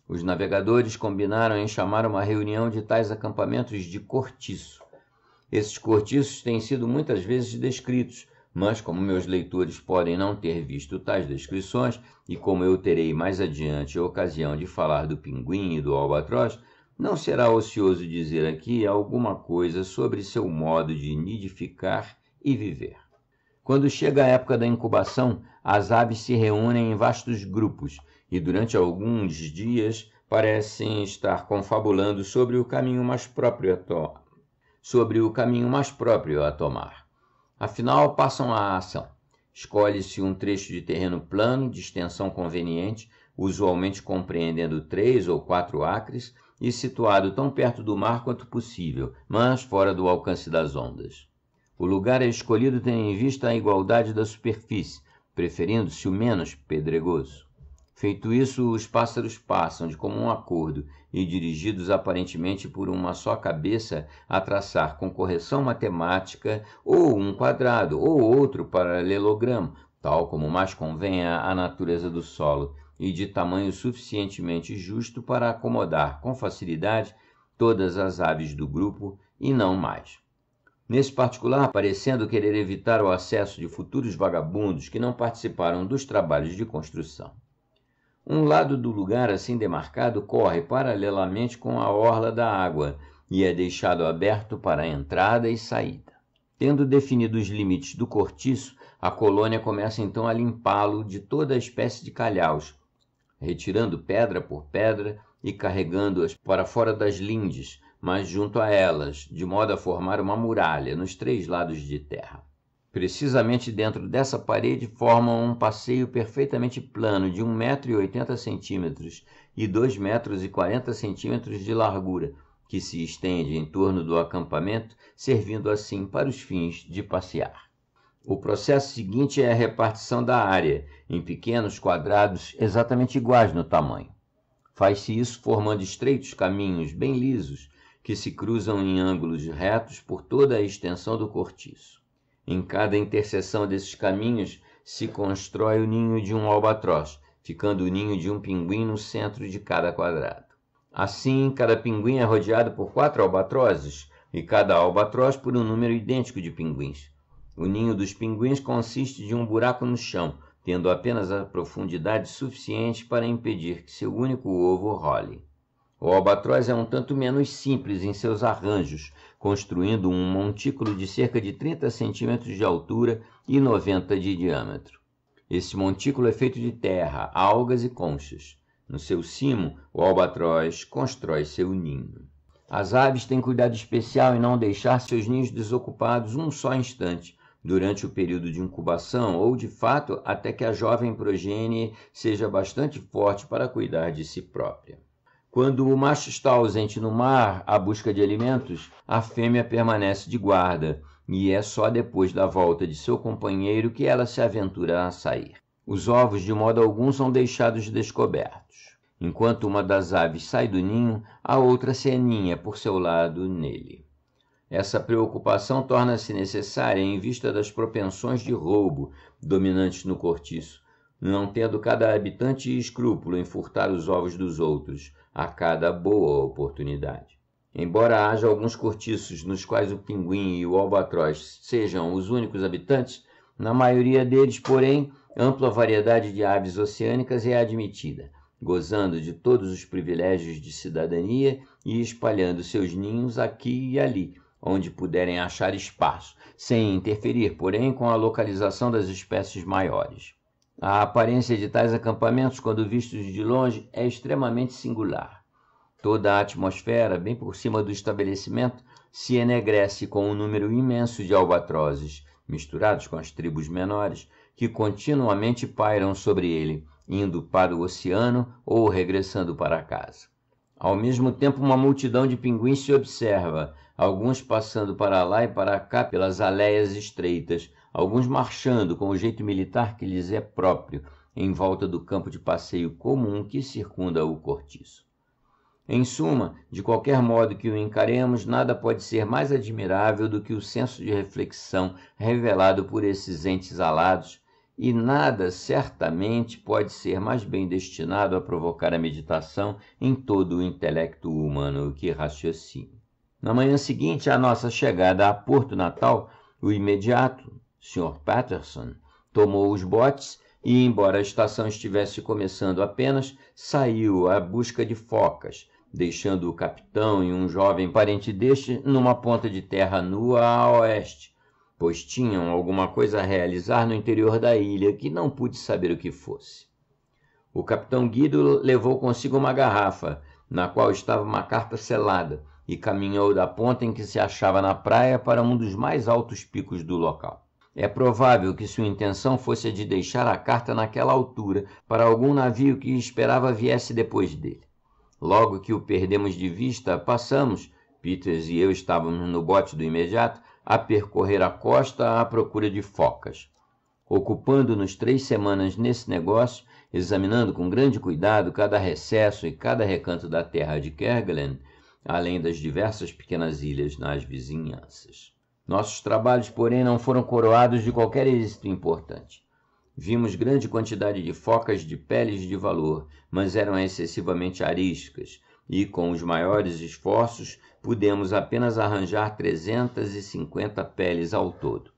Os navegadores combinaram em chamar uma reunião de tais acampamentos de cortiço. Esses cortiços têm sido muitas vezes descritos, mas como meus leitores podem não ter visto tais descrições, e como eu terei mais adiante a ocasião de falar do pinguim e do albatroz, não será ocioso dizer aqui alguma coisa sobre seu modo de nidificar e viver. Quando chega a época da incubação, as aves se reúnem em vastos grupos e durante alguns dias parecem estar confabulando sobre o caminho mais próprio a tomar. Afinal, passam à ação. Escolhe-se um trecho de terreno plano, de extensão conveniente, usualmente compreendendo 3 ou 4 acres, e situado tão perto do mar quanto possível, mas fora do alcance das ondas. O lugar é escolhido tendo em vista a igualdade da superfície, preferindo-se o menos pedregoso. Feito isso, os pássaros passam de comum acordo e, dirigidos aparentemente por uma só cabeça, a traçar com correção matemática ou um quadrado ou outro paralelogramo, tal como mais convém à natureza do solo, e de tamanho suficientemente justo para acomodar com facilidade todas as aves do grupo e não mais. Nesse particular, parecendo querer evitar o acesso de futuros vagabundos que não participaram dos trabalhos de construção. Um lado do lugar assim demarcado corre paralelamente com a orla da água e é deixado aberto para a entrada e saída. Tendo definido os limites do cortiço, a colônia começa então a limpá-lo de toda a espécie de calhaus, retirando pedra por pedra e carregando-as para fora das lindes, mas junto a elas, de modo a formar uma muralha nos 3 lados de terra. Precisamente dentro dessa parede formam um passeio perfeitamente plano de 1,80 m e 2,40 m de largura, que se estende em torno do acampamento, servindo assim para os fins de passear. O processo seguinte é a repartição da área, em pequenos quadrados exatamente iguais no tamanho. Faz-se isso formando estreitos caminhos bem lisos, que se cruzam em ângulos retos por toda a extensão do cortiço. Em cada interseção desses caminhos se constrói o ninho de um albatroz, ficando o ninho de um pinguim no centro de cada quadrado. Assim, cada pinguim é rodeado por 4 albatrozes, e cada albatroz por um número idêntico de pinguins. O ninho dos pinguins consiste de um buraco no chão, tendo apenas a profundidade suficiente para impedir que seu único ovo role. O albatroz é um tanto menos simples em seus arranjos, construindo um montículo de cerca de 30 centímetros de altura e 90 de diâmetro. Esse montículo é feito de terra, algas e conchas. No seu cimo, o albatroz constrói seu ninho. As aves têm cuidado especial em não deixar seus ninhos desocupados um só instante, durante o período de incubação ou, de fato, até que a jovem progênie seja bastante forte para cuidar de si própria. Quando o macho está ausente no mar à busca de alimentos, a fêmea permanece de guarda, e é só depois da volta de seu companheiro que ela se aventura a sair. Os ovos, de modo algum, são deixados descobertos. Enquanto uma das aves sai do ninho, a outra se aninha por seu lado nele. Essa preocupação torna-se necessária em vista das propensões de roubo dominantes no cortiço, não tendo cada habitante escrúpulo em furtar os ovos dos outros, a cada boa oportunidade. Embora haja alguns cortiços nos quais o pinguim e o albatroz sejam os únicos habitantes, na maioria deles, porém, ampla variedade de aves oceânicas é admitida, gozando de todos os privilégios de cidadania e espalhando seus ninhos aqui e ali, onde puderem achar espaço, sem interferir, porém, com a localização das espécies maiores. A aparência de tais acampamentos, quando vistos de longe, é extremamente singular. Toda a atmosfera, bem por cima do estabelecimento, se enegrece com um número imenso de albatrozes, misturados com as tribos menores, que continuamente pairam sobre ele, indo para o oceano ou regressando para casa. Ao mesmo tempo, uma multidão de pinguins se observa, alguns passando para lá e para cá pelas aléias estreitas, alguns marchando com o jeito militar que lhes é próprio, em volta do campo de passeio comum que circunda o cortiço. Em suma, de qualquer modo que o encaremos, nada pode ser mais admirável do que o senso de reflexão revelado por esses entes alados, e nada, certamente, pode ser mais bem destinado a provocar a meditação em todo o intelecto humano que raciocine. Na manhã seguinte à nossa chegada a Porto Natal, o imediato Sr. Patterson tomou os botes e, embora a estação estivesse começando apenas, saiu à busca de focas, deixando o capitão e um jovem parente deste numa ponta de terra nua a oeste, pois tinham alguma coisa a realizar no interior da ilha que não pude saber o que fosse. O capitão Guido levou consigo uma garrafa, na qual estava uma carta selada, e caminhou da ponta em que se achava na praia para um dos mais altos picos do local. É provável que sua intenção fosse a de deixar a carta naquela altura para algum navio que esperava viesse depois dele. Logo que o perdemos de vista, passamos, Peters e eu estávamos no bote do imediato, a percorrer a costa à procura de focas. Ocupando-nos 3 semanas nesse negócio, examinando com grande cuidado cada recesso e cada recanto da terra de Kerguelen, além das diversas pequenas ilhas nas vizinhanças. Nossos trabalhos, porém, não foram coroados de qualquer êxito importante. Vimos grande quantidade de focas de peles de valor, mas eram excessivamente ariscas, e com os maiores esforços pudemos apenas arranjar 350 peles ao todo.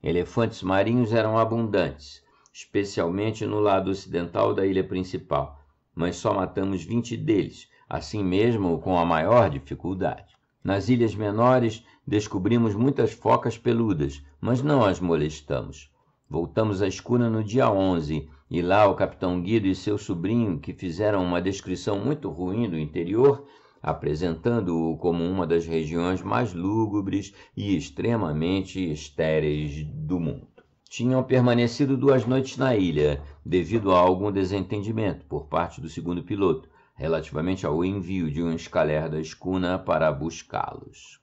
Elefantes marinhos eram abundantes, especialmente no lado ocidental da ilha principal, mas só matamos 20 deles, assim mesmo com a maior dificuldade. Nas ilhas menores descobrimos muitas focas peludas, mas não as molestamos. Voltamos à escuna no dia 11, e lá o capitão Guido e seu sobrinho, que fizeram uma descrição muito ruim do interior, apresentando-o como uma das regiões mais lúgubres e extremamente estéreis do mundo. Tinham permanecido 2 noites na ilha, devido a algum desentendimento por parte do segundo piloto, relativamente ao envio de um escaler da escuna para buscá-los.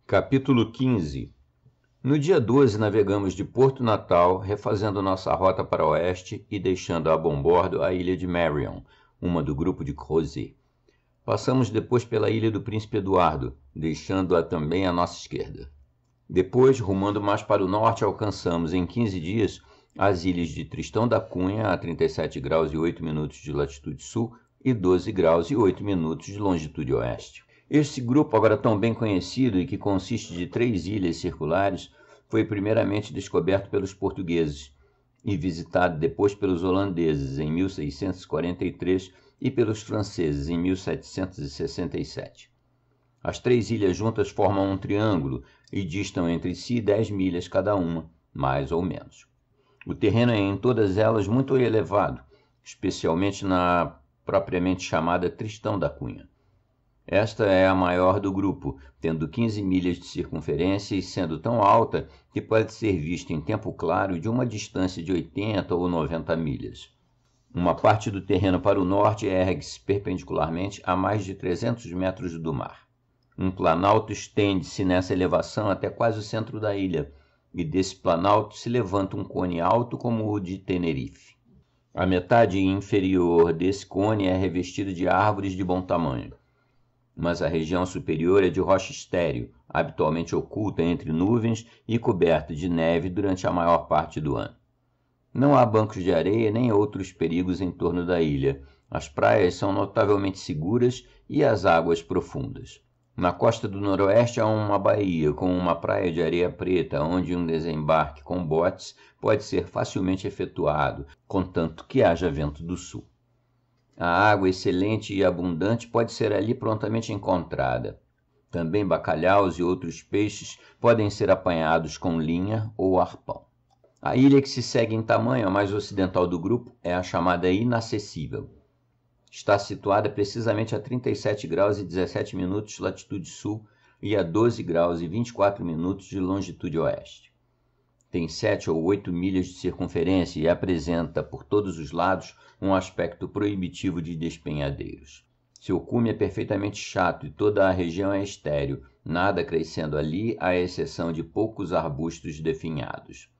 Capítulo 15. No dia 12 navegamos de Porto Natal, refazendo nossa rota para oeste e deixando a bom bordo a ilha de Marion, uma do grupo de Crozet. Passamos depois pela ilha do Príncipe Eduardo, deixando-a também à nossa esquerda. Depois, rumando mais para o norte, alcançamos em 15 dias as ilhas de Tristão da Cunha, a 37 graus e 8 minutos de latitude sul e 12 graus e 8 minutos de longitude oeste. Este grupo, agora tão bem conhecido e que consiste de 3 ilhas circulares, foi primeiramente descoberto pelos portugueses e visitado depois pelos holandeses em 1643 e pelos franceses em 1767. As 3 ilhas juntas formam um triângulo e distam entre si 10 milhas cada uma, mais ou menos. O terreno é em todas elas muito elevado, especialmente na propriamente chamada Tristão da Cunha. Esta é a maior do grupo, tendo 15 milhas de circunferência e sendo tão alta que pode ser vista em tempo claro de uma distância de 80 ou 90 milhas. Uma parte do terreno para o norte ergue-se perpendicularmente a mais de 300 metros do mar. Um planalto estende-se nessa elevação até quase o centro da ilha, e desse planalto se levanta um cone alto como o de Tenerife. A metade inferior desse cone é revestida de árvores de bom tamanho, mas a região superior é de rocha estéril, habitualmente oculta entre nuvens e coberta de neve durante a maior parte do ano. Não há bancos de areia nem outros perigos em torno da ilha. As praias são notavelmente seguras e as águas profundas. Na costa do noroeste há uma baía com uma praia de areia preta, onde um desembarque com botes pode ser facilmente efetuado, contanto que haja vento do sul. A água excelente e abundante pode ser ali prontamente encontrada. Também bacalhaus e outros peixes podem ser apanhados com linha ou arpão. A ilha que se segue em tamanho, a mais ocidental do grupo, é a chamada Inacessível. Está situada precisamente a 37 graus e 17 minutos de latitude sul e a 12 graus e 24 minutos de longitude oeste. Tem 7 ou 8 milhas de circunferência e apresenta, por todos os lados, um aspecto proibitivo de despenhadeiros. Seu cume é perfeitamente chato e toda a região é estéril, nada crescendo ali, à exceção de poucos arbustos definhados.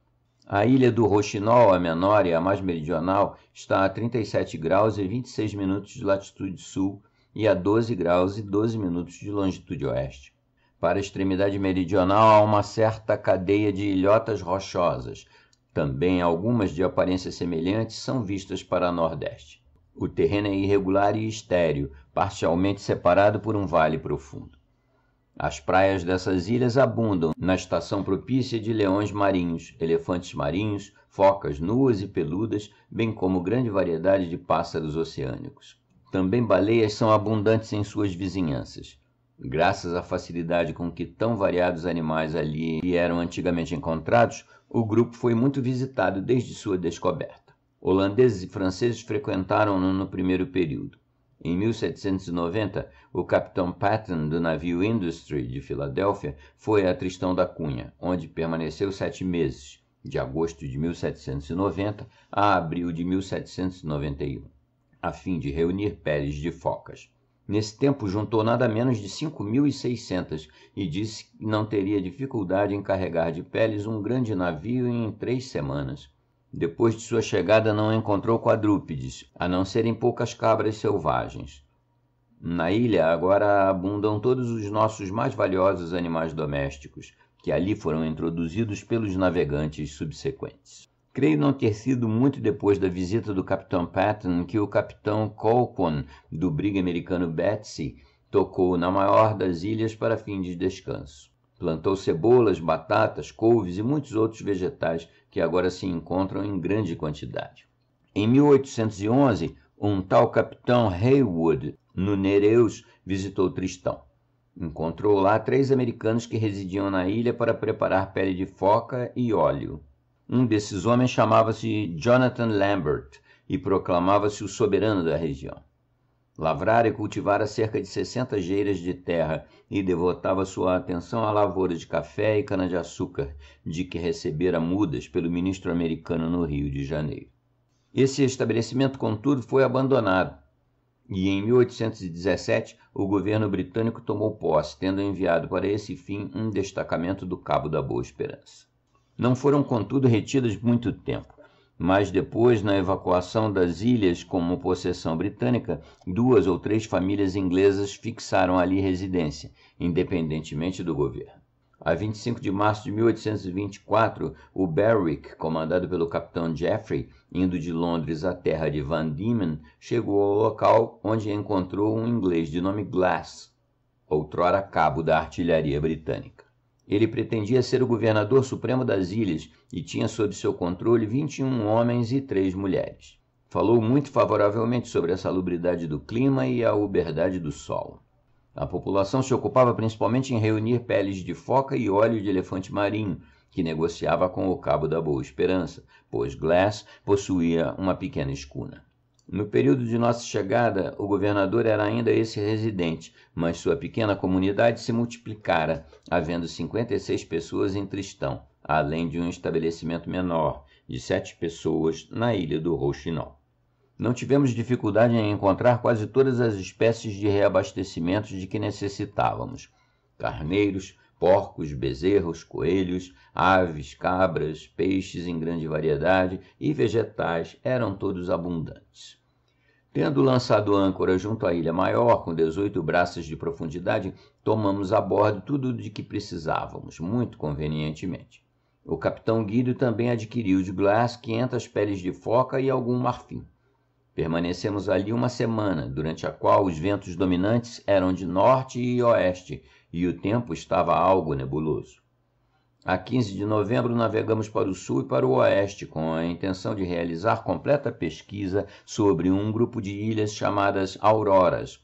A ilha do Rochinol, a menor e a mais meridional, está a 37 graus e 26 minutos de latitude sul e a 12 graus e 12 minutos de longitude oeste. Para a extremidade meridional há uma certa cadeia de ilhotas rochosas. Também algumas de aparência semelhante são vistas para nordeste. O terreno é irregular e estéril, parcialmente separado por um vale profundo. As praias dessas ilhas abundam na estação propícia de leões marinhos, elefantes marinhos, focas nuas e peludas, bem como grande variedade de pássaros oceânicos. Também baleias são abundantes em suas vizinhanças. Graças à facilidade com que tão variados animais ali eram antigamente encontrados, o grupo foi muito visitado desde sua descoberta. Holandeses e franceses frequentaram-no no primeiro período. Em 1790, o capitão Patton, do navio Industry de Filadélfia, foi a Tristão da Cunha, onde permaneceu 7 meses, de agosto de 1790 a abril de 1791, a fim de reunir peles de focas. Nesse tempo, juntou nada menos de 5.600 e disse que não teria dificuldade em carregar de peles um grande navio em 3 semanas. Depois de sua chegada, não encontrou quadrúpedes, a não serem poucas cabras selvagens. Na ilha agora abundam todos os nossos mais valiosos animais domésticos, que ali foram introduzidos pelos navegantes subsequentes. Creio não ter sido muito depois da visita do capitão Patton que o capitão Colquhoun, do brigue americano Betsy, tocou na maior das ilhas para fim de descanso. Plantou cebolas, batatas, couves e muitos outros vegetais que agora se encontram em grande quantidade. Em 1811, um tal capitão Haywood, no Nereus, visitou Tristão. Encontrou lá 3 americanos que residiam na ilha para preparar pele de foca e óleo. Um desses homens chamava-se Jonathan Lambert e proclamava-se o soberano da região. Lavrara e cultivara cerca de 60 geiras de terra e devotava sua atenção à lavoura de café e cana-de-açúcar, de que recebera mudas pelo ministro americano no Rio de Janeiro. Esse estabelecimento, contudo, foi abandonado, e em 1817 o governo britânico tomou posse, tendo enviado para esse fim um destacamento do Cabo da Boa Esperança. Não foram, contudo, retidas muito tempo, mas depois, na evacuação das ilhas como possessão britânica, 2 ou 3 famílias inglesas fixaram ali residência, independentemente do governo. A 25 de março de 1824, o Berwick, comandado pelo capitão Jeffrey, indo de Londres à terra de Van Diemen, chegou ao local onde encontrou um inglês de nome Glass, outrora cabo da artilharia britânica. Ele pretendia ser o governador supremo das ilhas e tinha sob seu controle 21 homens e 3 mulheres. Falou muito favoravelmente sobre a salubridade do clima e a uberdade do solo. A população se ocupava principalmente em reunir peles de foca e óleo de elefante marinho, que negociava com o Cabo da Boa Esperança, pois Glass possuía uma pequena escuna. No período de nossa chegada, o governador era ainda esse residente, mas sua pequena comunidade se multiplicara, havendo 56 pessoas em Tristão, além de um estabelecimento menor, de 7 pessoas, na ilha do Rouxinol. Não tivemos dificuldade em encontrar quase todas as espécies de reabastecimentos de que necessitávamos: carneiros, porcos, bezerros, coelhos, aves, cabras, peixes em grande variedade e vegetais eram todos abundantes. Tendo lançado âncora junto à ilha maior, com 18 braças de profundidade, tomamos a bordo tudo de que precisávamos, muito convenientemente. O capitão Guido também adquiriu de Glass 500 peles de foca e algum marfim. Permanecemos ali uma semana, durante a qual os ventos dominantes eram de norte e oeste, e o tempo estava algo nebuloso. A 15 de novembro navegamos para o sul e para o oeste, com a intenção de realizar completa pesquisa sobre um grupo de ilhas chamadas Auroras,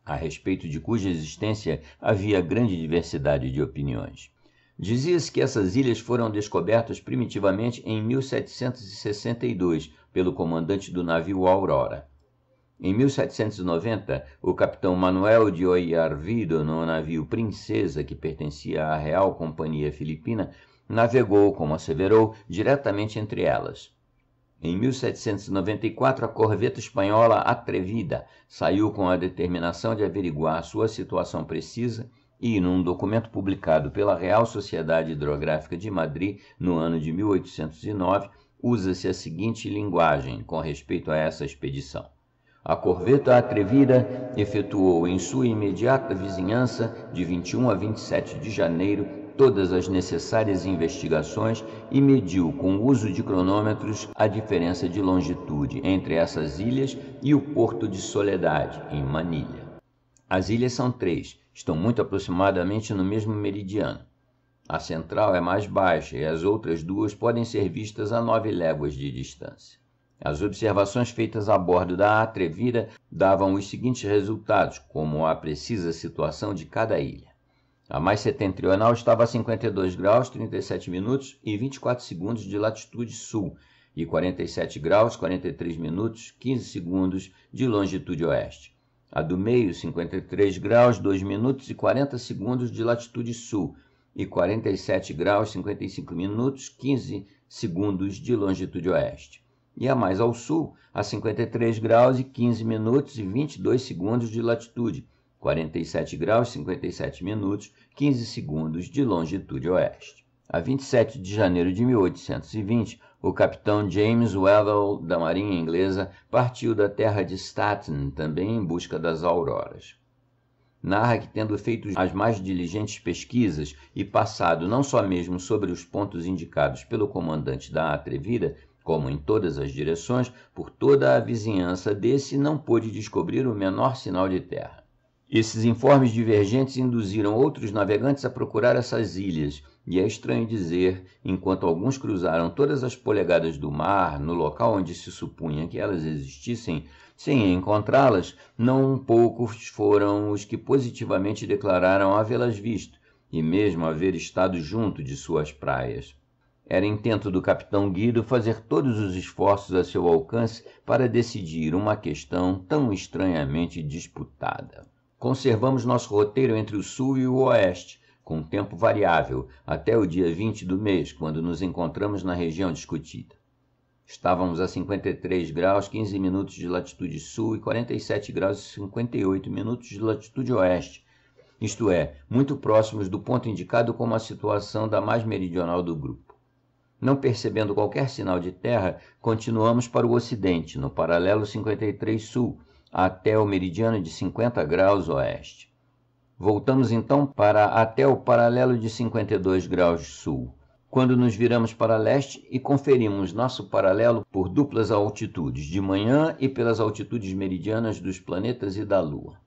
a respeito de cuja existência havia grande diversidade de opiniões. Dizia-se que essas ilhas foram descobertas primitivamente em 1762 pelo comandante do navio Aurora. Em 1790, o capitão Manuel de Oyarvido, no navio Princesa, que pertencia à Real Companhia Filipina, navegou, como asseverou, diretamente entre elas. Em 1794, a corveta espanhola Atrevida saiu com a determinação de averiguar sua situação precisa e, num documento publicado pela Real Sociedade Hidrográfica de Madrid no ano de 1809, usa-se a seguinte linguagem com respeito a essa expedição: a corveta Atrevida efetuou em sua imediata vizinhança, de 21 a 27 de janeiro, todas as necessárias investigações e mediu com o uso de cronômetros a diferença de longitude entre essas ilhas e o porto de Soledade, em Manilha. As ilhas são 3, estão muito aproximadamente no mesmo meridiano. A central é mais baixa e as outras 2 podem ser vistas a 9 léguas de distância. As observações feitas a bordo da Atrevida davam os seguintes resultados, como a precisa situação de cada ilha. A mais setentrional estava a 52 graus, 37 minutos e 24 segundos de latitude sul e 47 graus, 43 minutos, 15 segundos de longitude oeste. A do meio, 53 graus, 2 minutos e 40 segundos de latitude sul e 47 graus, 55 minutos, 15 segundos de longitude oeste. e a mais ao sul, a 53 graus e 15 minutos e 22 segundos de latitude, 47 graus e 57 minutos, 15 segundos de longitude oeste. A 27 de janeiro de 1820, o capitão James Weddell, da Marinha Inglesa, partiu da terra de Staten, também em busca das auroras. Narra que, tendo feito as mais diligentes pesquisas e passado não só mesmo sobre os pontos indicados pelo comandante da Atrevida, como em todas as direções, por toda a vizinhança desse não pôde descobrir o menor sinal de terra. Esses informes divergentes induziram outros navegantes a procurar essas ilhas, e é estranho dizer, enquanto alguns cruzaram todas as polegadas do mar, no local onde se supunha que elas existissem, sem encontrá-las, não poucos foram os que positivamente declararam havê-las visto, e mesmo haver estado junto de suas praias. Era intento do capitão Guido fazer todos os esforços a seu alcance para decidir uma questão tão estranhamente disputada. Conservamos nosso roteiro entre o sul e o oeste, com tempo variável, até o dia 20 do mês, quando nos encontramos na região discutida. Estávamos a 53 graus 15 minutos de latitude sul e 47 graus e 58 minutos de latitude oeste, isto é, muito próximos do ponto indicado como a situação da mais meridional do grupo. Não percebendo qualquer sinal de terra, continuamos para o ocidente, no paralelo 53 sul, até o meridiano de 50 graus oeste. Voltamos então para até o paralelo de 52 graus sul, quando nos viramos para leste e conferimos nosso paralelo por duplas altitudes, de manhã e pelas altitudes meridianas dos planetas e da Lua.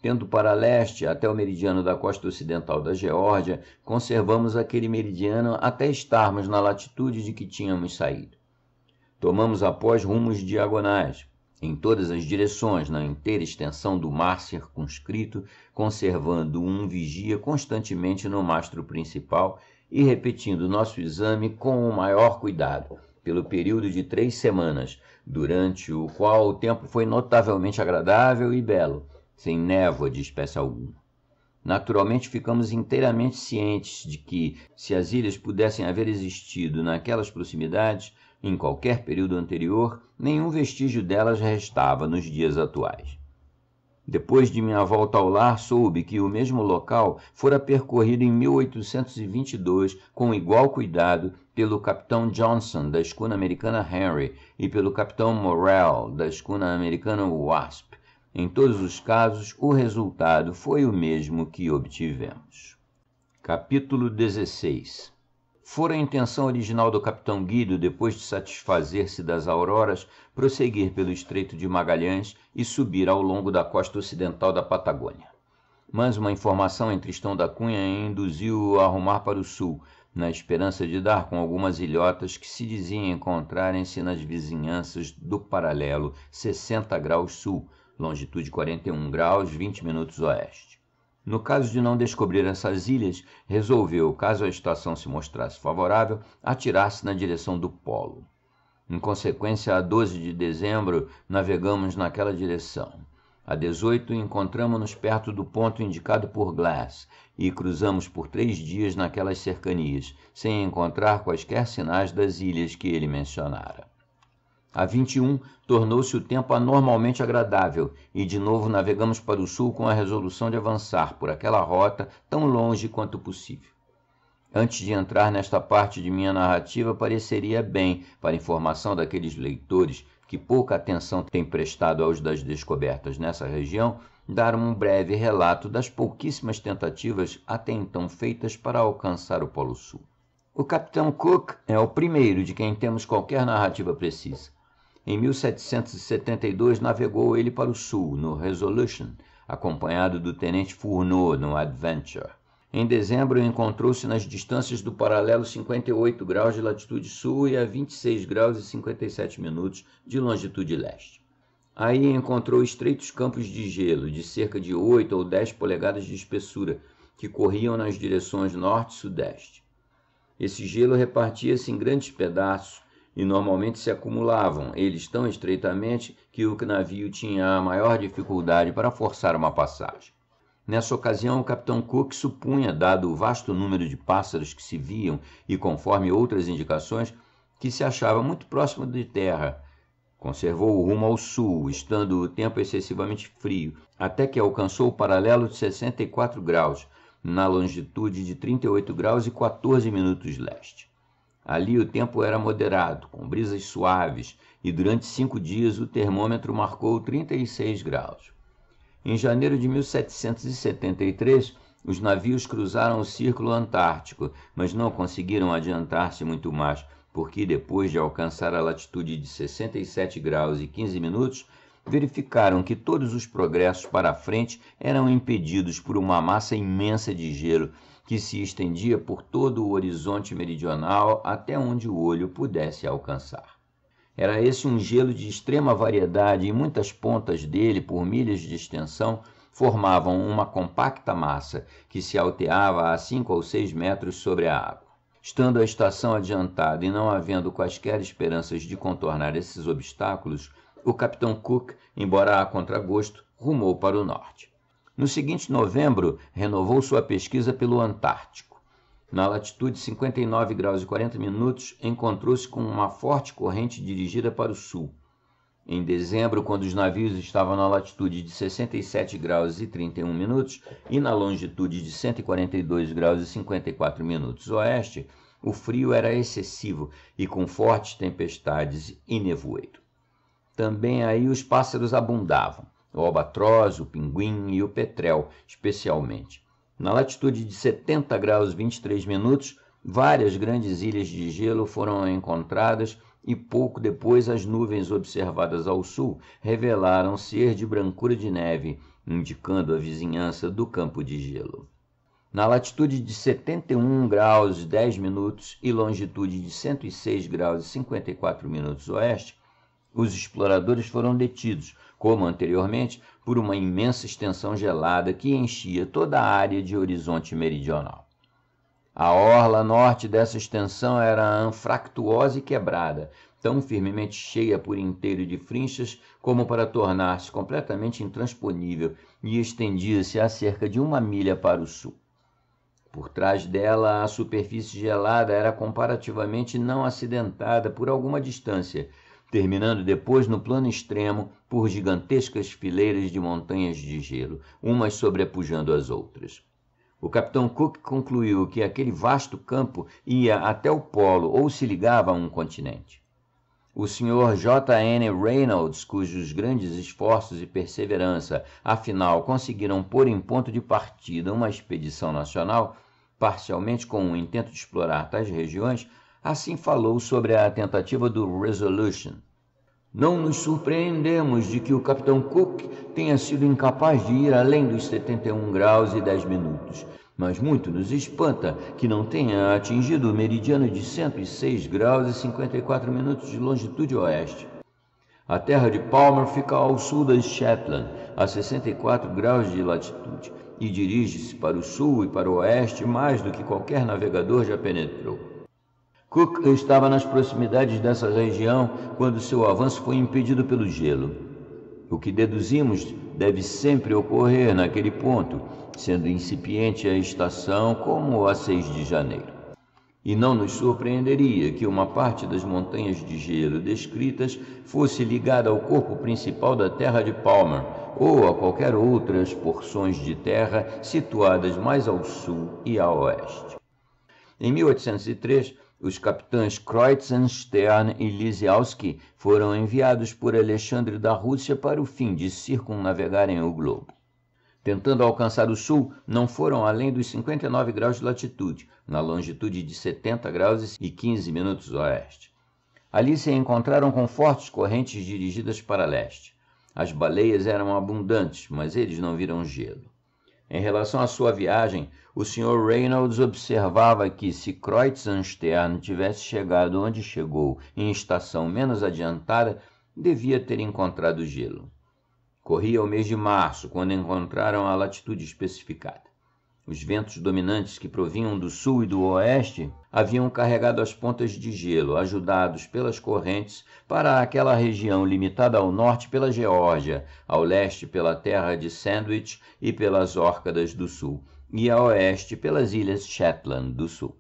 Tendo para leste até o meridiano da costa ocidental da Geórgia, conservamos aquele meridiano até estarmos na latitude de que tínhamos saído. Tomamos após rumos diagonais, em todas as direções, na inteira extensão do mar circunscrito, conservando um vigia constantemente no mastro principal e repetindo nosso exame com o maior cuidado, pelo período de 3 semanas, durante o qual o tempo foi notavelmente agradável e belo, sem névoa de espécie alguma. Naturalmente, ficamos inteiramente cientes de que, se as ilhas pudessem haver existido naquelas proximidades, em qualquer período anterior, nenhum vestígio delas restava nos dias atuais. Depois de minha volta ao lar, soube que o mesmo local fora percorrido em 1822 com igual cuidado pelo capitão Johnson, da escuna americana Henry, e pelo capitão Morrell, da escuna americana Wasp. Em todos os casos, o resultado foi o mesmo que obtivemos. Capítulo 16. Fora a intenção original do capitão Guido, depois de satisfazer-se das auroras, prosseguir pelo Estreito de Magalhães e subir ao longo da costa ocidental da Patagônia. Mas uma informação em Tristão da Cunha induziu-o a rumar para o sul, na esperança de dar com algumas ilhotas que se diziam encontrarem-se nas vizinhanças do paralelo 60 graus sul, longitude 41 graus 20 minutos oeste. No caso de não descobrir essas ilhas, resolveu, caso a estação se mostrasse favorável, atirar-se na direção do polo. Em consequência, a 12 de dezembro, navegamos naquela direção. A 18, encontramos-nos perto do ponto indicado por Glass e cruzamos por 3 dias naquelas cercanias, sem encontrar quaisquer sinais das ilhas que ele mencionara. A 21, tornou-se o tempo anormalmente agradável e de novo navegamos para o sul com a resolução de avançar por aquela rota tão longe quanto possível. Antes de entrar nesta parte de minha narrativa, pareceria bem, para informação daqueles leitores que pouca atenção têm prestado aos das descobertas nessa região, dar um breve relato das pouquíssimas tentativas até então feitas para alcançar o Polo Sul. O capitão Cook é o primeiro de quem temos qualquer narrativa precisa. Em 1772 navegou ele para o sul, no Resolution, acompanhado do tenente Fourneau, no Adventure. Em dezembro encontrou-se nas distâncias do paralelo 58 graus de latitude sul e a 26 graus e 57 minutos de longitude leste. Aí encontrou estreitos campos de gelo de cerca de 8 ou 10 polegadas de espessura, que corriam nas direções norte e sudeste. Esse gelo repartia-se em grandes pedaços, e normalmente se acumulavam, eles tão estreitamente que o navio tinha a maior dificuldade para forçar uma passagem. Nessa ocasião, o capitão Cook supunha, dado o vasto número de pássaros que se viam e conforme outras indicações, que se achava muito próximo de terra. Conservou o rumo ao sul, estando o tempo excessivamente frio, até que alcançou o paralelo de 64 graus, na longitude de 38 graus e 14 minutos leste. Ali o tempo era moderado, com brisas suaves, e durante 5 dias o termômetro marcou 36 graus. Em janeiro de 1773, os navios cruzaram o Círculo Antártico, mas não conseguiram adiantar-se muito mais, porque depois de alcançar a latitude de 67 graus e 15 minutos, verificaram que todos os progressos para a frente eram impedidos por uma massa imensa de gelo que se estendia por todo o horizonte meridional até onde o olho pudesse alcançar. Era esse um gelo de extrema variedade e muitas pontas dele, por milhas de extensão, formavam uma compacta massa que se alteava a 5 ou 6 metros sobre a água. Estando a estação adiantada e não havendo quaisquer esperanças de contornar esses obstáculos, o capitão Cook, embora a contragosto, rumou para o norte. No seguinte novembro, renovou sua pesquisa pelo Antártico. Na latitude 59 graus e 40 minutos, encontrou-se com uma forte corrente dirigida para o sul. Em dezembro, quando os navios estavam na latitude de 67 graus e 31 minutos e na longitude de 142 graus e 54 minutos oeste, o frio era excessivo e com fortes tempestades e nevoeiro. Também aí os pássaros abundavam, o albatroz, o pinguim e o petrel, especialmente. Na latitude de 70 graus e 23 minutos, várias grandes ilhas de gelo foram encontradas e pouco depois as nuvens observadas ao sul revelaram ser de brancura de neve, indicando a vizinhança do campo de gelo. Na latitude de 71 graus e 10 minutos e longitude de 106 graus e 54 minutos oeste, os exploradores foram detidos, como anteriormente, por uma imensa extensão gelada que enchia toda a área de horizonte meridional. A orla norte dessa extensão era anfractuosa e quebrada, tão firmemente cheia por inteiro de frinchas como para tornar-se completamente intransponível, e estendia-se a cerca de 1 milha para o sul. Por trás dela, a superfície gelada era comparativamente não acidentada por alguma distância, terminando depois no plano extremo por gigantescas fileiras de montanhas de gelo, umas sobrepujando as outras. O capitão Cook concluiu que aquele vasto campo ia até o polo ou se ligava a um continente. O Sr. J. N. Reynolds, cujos grandes esforços e perseverança, afinal, conseguiram pôr em ponto de partida uma expedição nacional, parcialmente com o intento de explorar tais regiões, assim falou sobre a tentativa do Resolution. Não nos surpreendemos de que o capitão Cook tenha sido incapaz de ir além dos 71 graus e 10 minutos, mas muito nos espanta que não tenha atingido o meridiano de 106 graus e 54 minutos de longitude oeste. A terra de Palmer fica ao sul das Shetland, a 64 graus de latitude, e dirige-se para o sul e para o oeste mais do que qualquer navegador já penetrou. Cook estava nas proximidades dessa região quando seu avanço foi impedido pelo gelo. O que deduzimos deve sempre ocorrer naquele ponto, sendo incipiente a estação como a 6 de janeiro. E não nos surpreenderia que uma parte das montanhas de gelo descritas fosse ligada ao corpo principal da terra de Palmer ou a qualquer outras porções de terra situadas mais ao sul e a oeste. Em 1803, os capitães Kreutzenstern e Lisiausky foram enviados por Alexandre da Rússia para o fim de circunnavegarem o globo. Tentando alcançar o sul, não foram além dos 59 graus de latitude, na longitude de 70 graus e 15 minutos oeste. Ali se encontraram com fortes correntes dirigidas para leste. As baleias eram abundantes, mas eles não viram gelo. Em relação à sua viagem, o Sr. Reynolds observava que, se Kreutzenstern tivesse chegado onde chegou em estação menos adiantada, devia ter encontrado gelo. Corria o mês de março, quando encontraram a latitude especificada. Os ventos dominantes que provinham do sul e do oeste haviam carregado as pontas de gelo, ajudados pelas correntes, para aquela região limitada ao norte pela Geórgia, ao leste pela terra de Sandwich e pelas Órcadas do sul, e a oeste pelas ilhas Shetland do sul.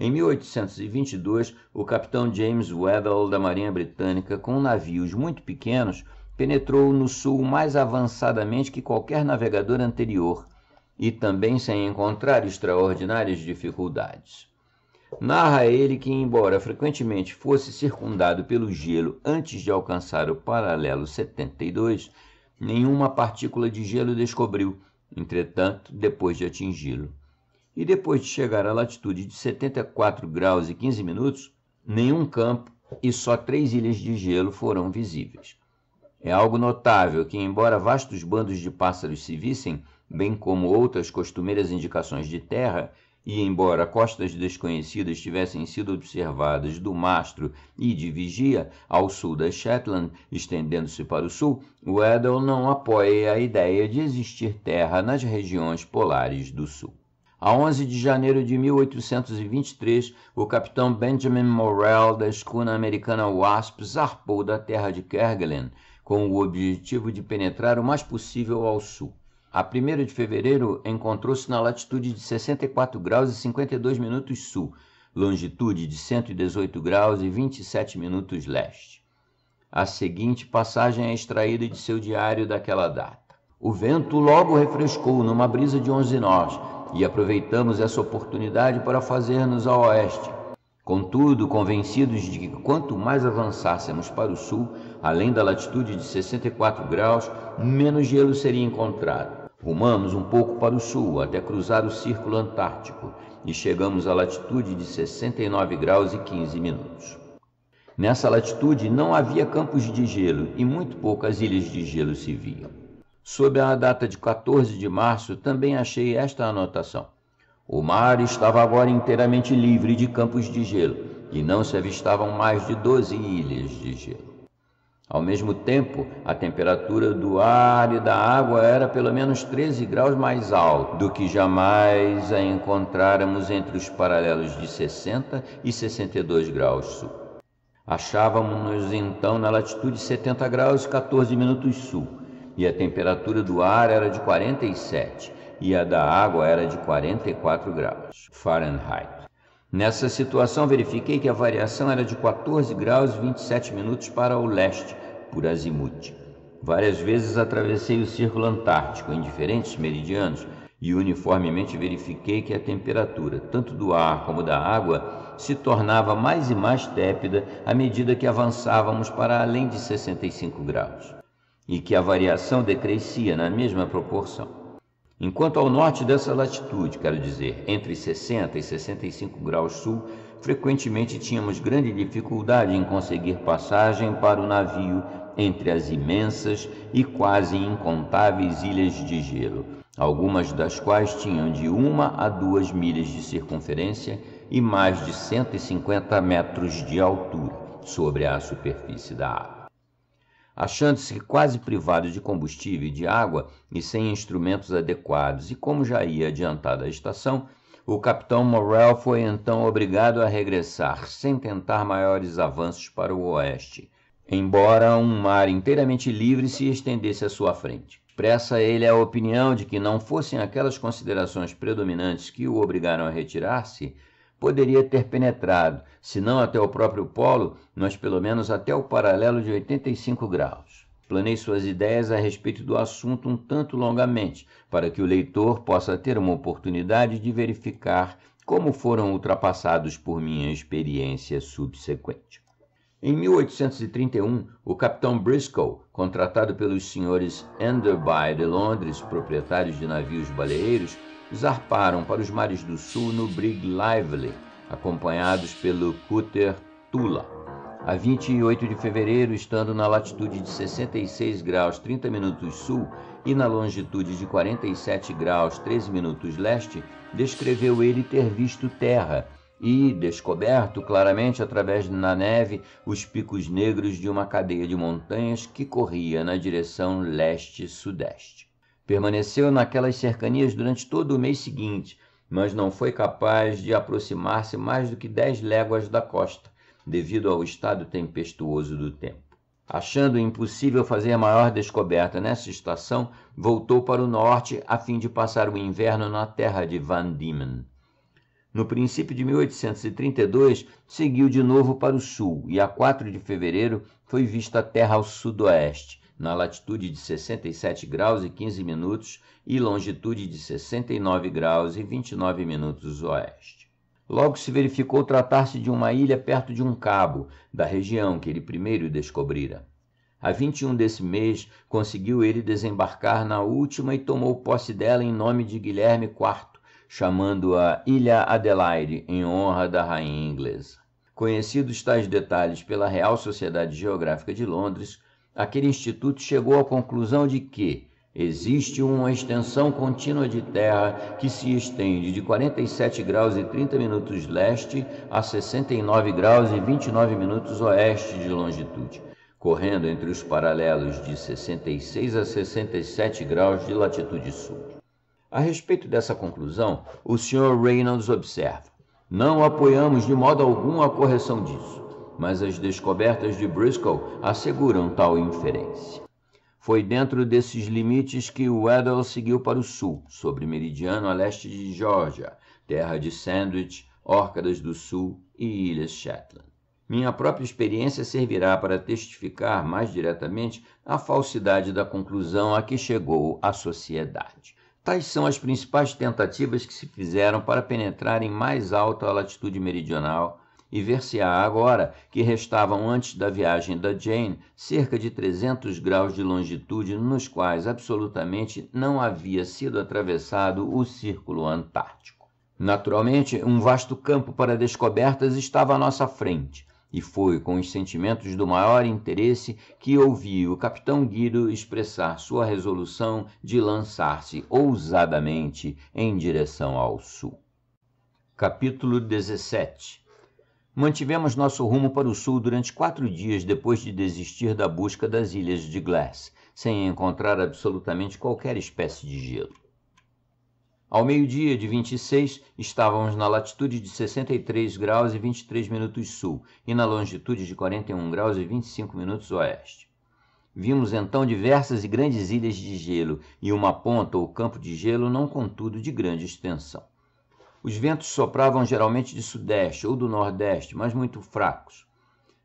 Em 1822, o capitão James Weddell, da Marinha Britânica, com navios muito pequenos, penetrou no sul mais avançadamente que qualquer navegador anterior, e também sem encontrar extraordinárias dificuldades. Narra ele que, embora frequentemente fosse circundado pelo gelo antes de alcançar o paralelo 72, nenhuma partícula de gelo descobriu, entretanto, depois de atingi-lo. E depois de chegar à latitude de 74 graus e 15 minutos, nenhum campo e só 3 ilhas de gelo foram visíveis. É algo notável que, embora vastos bandos de pássaros se vissem, bem como outras costumeiras indicações de terra, e embora costas desconhecidas tivessem sido observadas do mastro e de vigia ao sul das Shetland, estendendo-se para o sul, Weddell não apoia a ideia de existir terra nas regiões polares do sul. A 11 de janeiro de 1823, o capitão Benjamin Morrell, da escuna americana Wasp, zarpou da terra de Kerguelen, com o objetivo de penetrar o mais possível ao sul. A 1º de fevereiro, encontrou-se na latitude de 64 graus e 52 minutos sul, longitude de 118 graus e 27 minutos leste. A seguinte passagem é extraída de seu diário daquela data. O vento logo refrescou numa brisa de 11 nós, e aproveitamos essa oportunidade para fazer-nos a oeste. Contudo, convencidos de que quanto mais avançássemos para o sul, além da latitude de 64 graus, menos gelo seria encontrado. Rumamos um pouco para o sul, até cruzar o Círculo Antártico, e chegamos à latitude de 69 graus e 15 minutos. Nessa latitude não havia campos de gelo e muito poucas ilhas de gelo se viam. Sob a data de 14 de março, também achei esta anotação. O mar estava agora inteiramente livre de campos de gelo, e não se avistavam mais de 12 ilhas de gelo. Ao mesmo tempo, a temperatura do ar e da água era pelo menos 13 graus mais alta do que jamais a encontráramos entre os paralelos de 60 e 62 graus sul. Achávamos-nos então na latitude 70 graus e 14 minutos sul, e a temperatura do ar era de 47 e a da água era de 44 graus Fahrenheit. Nessa situação, verifiquei que a variação era de 14 graus e 27 minutos para o leste, por azimuth. Várias vezes atravessei o Círculo Antártico em diferentes meridianos e uniformemente verifiquei que a temperatura, tanto do ar como da água, se tornava mais e mais tépida à medida que avançávamos para além de 65 graus, e que a variação decrescia na mesma proporção. Enquanto ao norte dessa latitude, quero dizer, entre 60 e 65 graus sul, frequentemente tínhamos grande dificuldade em conseguir passagem para o navio entre as imensas e quase incontáveis ilhas de gelo, algumas das quais tinham de 1 a 2 milhas de circunferência e mais de 150 metros de altura sobre a superfície da água. Achando-se quase privado de combustível e de água e sem instrumentos adequados, e como já ia adiantada a estação, o capitão Morrell foi então obrigado a regressar, sem tentar maiores avanços para o oeste, embora um mar inteiramente livre se estendesse à sua frente. Expressa ele a opinião de que não fossem aquelas considerações predominantes que o obrigaram a retirar-se, poderia ter penetrado, se não até o próprio polo, mas pelo menos até o paralelo de 85 graus. Planei suas ideias a respeito do assunto um tanto longamente, para que o leitor possa ter uma oportunidade de verificar como foram ultrapassados por minha experiência subsequente. Em 1831, o capitão Briscoe, contratado pelos senhores Enderby de Londres, proprietários de navios baleeiros, zarparam para os mares do sul no brig Lively, acompanhados pelo cutter Tula. A 28 de fevereiro, estando na latitude de 66 graus 30 minutos sul e na longitude de 47 graus 13 minutos leste, descreveu ele ter visto terra e descoberto claramente através da neve os picos negros de uma cadeia de montanhas que corria na direção leste-sudeste. Permaneceu naquelas cercanias durante todo o mês seguinte, mas não foi capaz de aproximar-se mais do que 10 léguas da costa, devido ao estado tempestuoso do tempo. Achando impossível fazer maior descoberta nessa estação, voltou para o norte a fim de passar o inverno na terra de Van Diemen. No princípio de 1832, seguiu de novo para o sul e a 4 de fevereiro foi vista a terra ao sudoeste, na latitude de 67 graus e 15 minutos e longitude de 69 graus e 29 minutos oeste. Logo se verificou tratar-se de uma ilha perto de um cabo, da região que ele primeiro descobrira. A 21 desse mês, conseguiu ele desembarcar na última e tomou posse dela em nome de Guilherme IV, chamando-a Ilha Adelaide, em honra da rainha inglesa. Conhecidos tais detalhes pela Real Sociedade Geográfica de Londres, aquele instituto chegou à conclusão de que existe uma extensão contínua de terra que se estende de 47 graus e 30 minutos leste a 69 graus e 29 minutos oeste de longitude, correndo entre os paralelos de 66 a 67 graus de latitude sul. A respeito dessa conclusão, o Sr. Reynolds observa: não apoiamos de modo algum a correção disso, mas as descobertas de Bristol asseguram tal inferência. Foi dentro desses limites que Weddell seguiu para o sul, sobre meridiano a leste de Geórgia, terra de Sandwich, Órcadas do Sul e Ilhas Shetland. Minha própria experiência servirá para testificar mais diretamente a falsidade da conclusão a que chegou a sociedade. Tais são as principais tentativas que se fizeram para penetrar em mais alta latitude meridional e ver-se-á agora que restavam antes da viagem da Jane cerca de 300 graus de longitude nos quais absolutamente não havia sido atravessado o Círculo Antártico. Naturalmente, um vasto campo para descobertas estava à nossa frente, e foi com os sentimentos do maior interesse que ouvi o capitão Guido expressar sua resolução de lançar-se ousadamente em direção ao sul. Capítulo 17. Mantivemos nosso rumo para o sul durante 4 dias depois de desistir da busca das ilhas de Glass, sem encontrar absolutamente qualquer espécie de gelo. Ao meio-dia de 26, estávamos na latitude de 63 graus e 23 minutos sul e na longitude de 41 graus e 25 minutos oeste. Vimos então diversas e grandes ilhas de gelo e uma ponta ou campo de gelo, não contudo de grande extensão. Os ventos sopravam geralmente de sudeste ou do nordeste, mas muito fracos.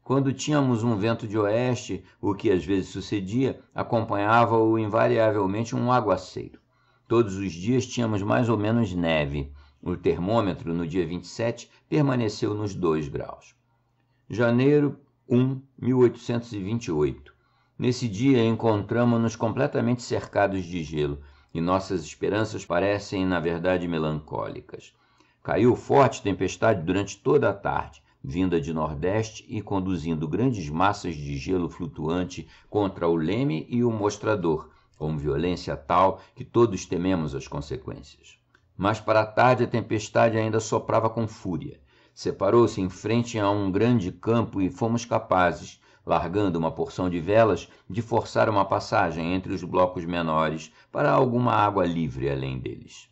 Quando tínhamos um vento de oeste, o que às vezes sucedia, acompanhava-o invariavelmente um aguaceiro. Todos os dias tínhamos mais ou menos neve. O termômetro, no dia 27, permaneceu nos 2 graus. Janeiro 1, 1828. Nesse dia encontramo-nos completamente cercados de gelo, e nossas esperanças parecem, na verdade, melancólicas. Caiu forte tempestade durante toda a tarde, vinda de nordeste e conduzindo grandes massas de gelo flutuante contra o leme e o mostrador, com violência tal que todos tememos as consequências. Mas para a tarde a tempestade ainda soprava com fúria. Separou-se em frente a um grande campo e fomos capazes, largando uma porção de velas, de forçar uma passagem entre os blocos menores para alguma água livre além deles.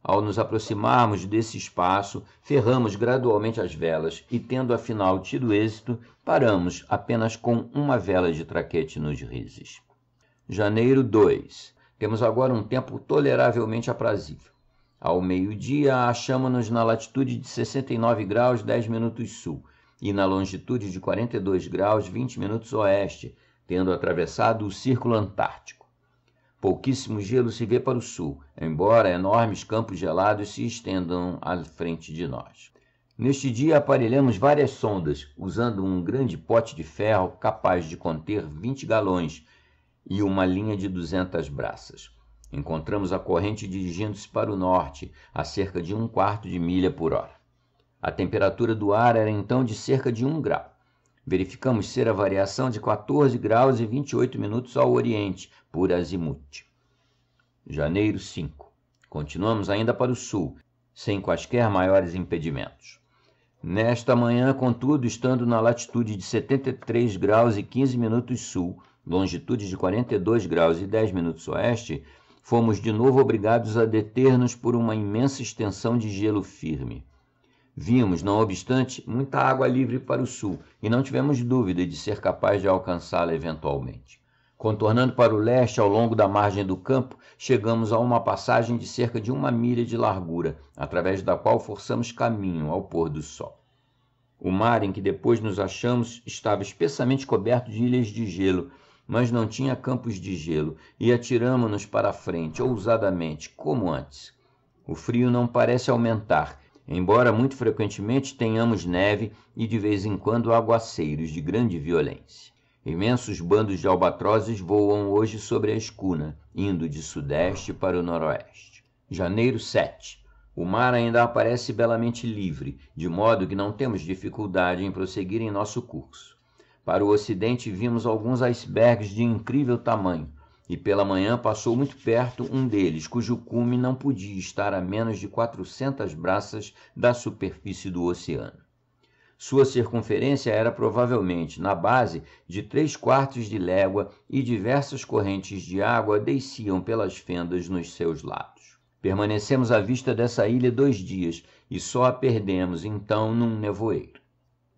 Ao nos aproximarmos desse espaço, ferramos gradualmente as velas e, tendo afinal tido êxito, paramos apenas com uma vela de traquete nos rises. Janeiro 2. Temos agora um tempo toleravelmente aprazível. Ao meio-dia, achamo-nos na latitude de 69 graus 10 minutos sul e na longitude de 42 graus 20 minutos oeste, tendo atravessado o Círculo Antártico. Pouquíssimo gelo se vê para o sul, embora enormes campos gelados se estendam à frente de nós. Neste dia aparelhamos várias sondas, usando um grande pote de ferro capaz de conter 20 galões, e uma linha de 200 braças. Encontramos a corrente dirigindo-se para o norte, a cerca de 1/4 de milha por hora. A temperatura do ar era então de cerca de 1 grau. Verificamos ser a variação de 14 graus e 28 minutos ao oriente, por azimute. Janeiro 5. Continuamos ainda para o sul, sem quaisquer maiores impedimentos. Nesta manhã, contudo, estando na latitude de 73 graus e 15 minutos sul, longitude de 42 graus e 10 minutos oeste, fomos de novo obrigados a deter-nos por uma imensa extensão de gelo firme. Vimos, não obstante, muita água livre para o sul e não tivemos dúvida de ser capaz de alcançá-la eventualmente. Contornando para o leste, ao longo da margem do campo, chegamos a uma passagem de cerca de 1 milha de largura, através da qual forçamos caminho ao pôr do sol. O mar em que depois nos achamos estava espessamente coberto de ilhas de gelo, mas não tinha campos de gelo, e atiramo-nos para a frente, ousadamente, como antes. O frio não parece aumentar, embora muito frequentemente tenhamos neve e de vez em quando aguaceiros de grande violência. Imensos bandos de albatrozes voam hoje sobre a escuna, indo de sudeste para o noroeste. Janeiro 7. O mar ainda aparece belamente livre, de modo que não temos dificuldade em prosseguir em nosso curso. Para o ocidente vimos alguns icebergs de incrível tamanho, e pela manhã passou muito perto um deles, cujo cume não podia estar a menos de 400 braças da superfície do oceano. Sua circunferência era provavelmente, na base, de 3/4 de légua e diversas correntes de água desciam pelas fendas nos seus lados. Permanecemos à vista dessa ilha 2 dias e só a perdemos então num nevoeiro.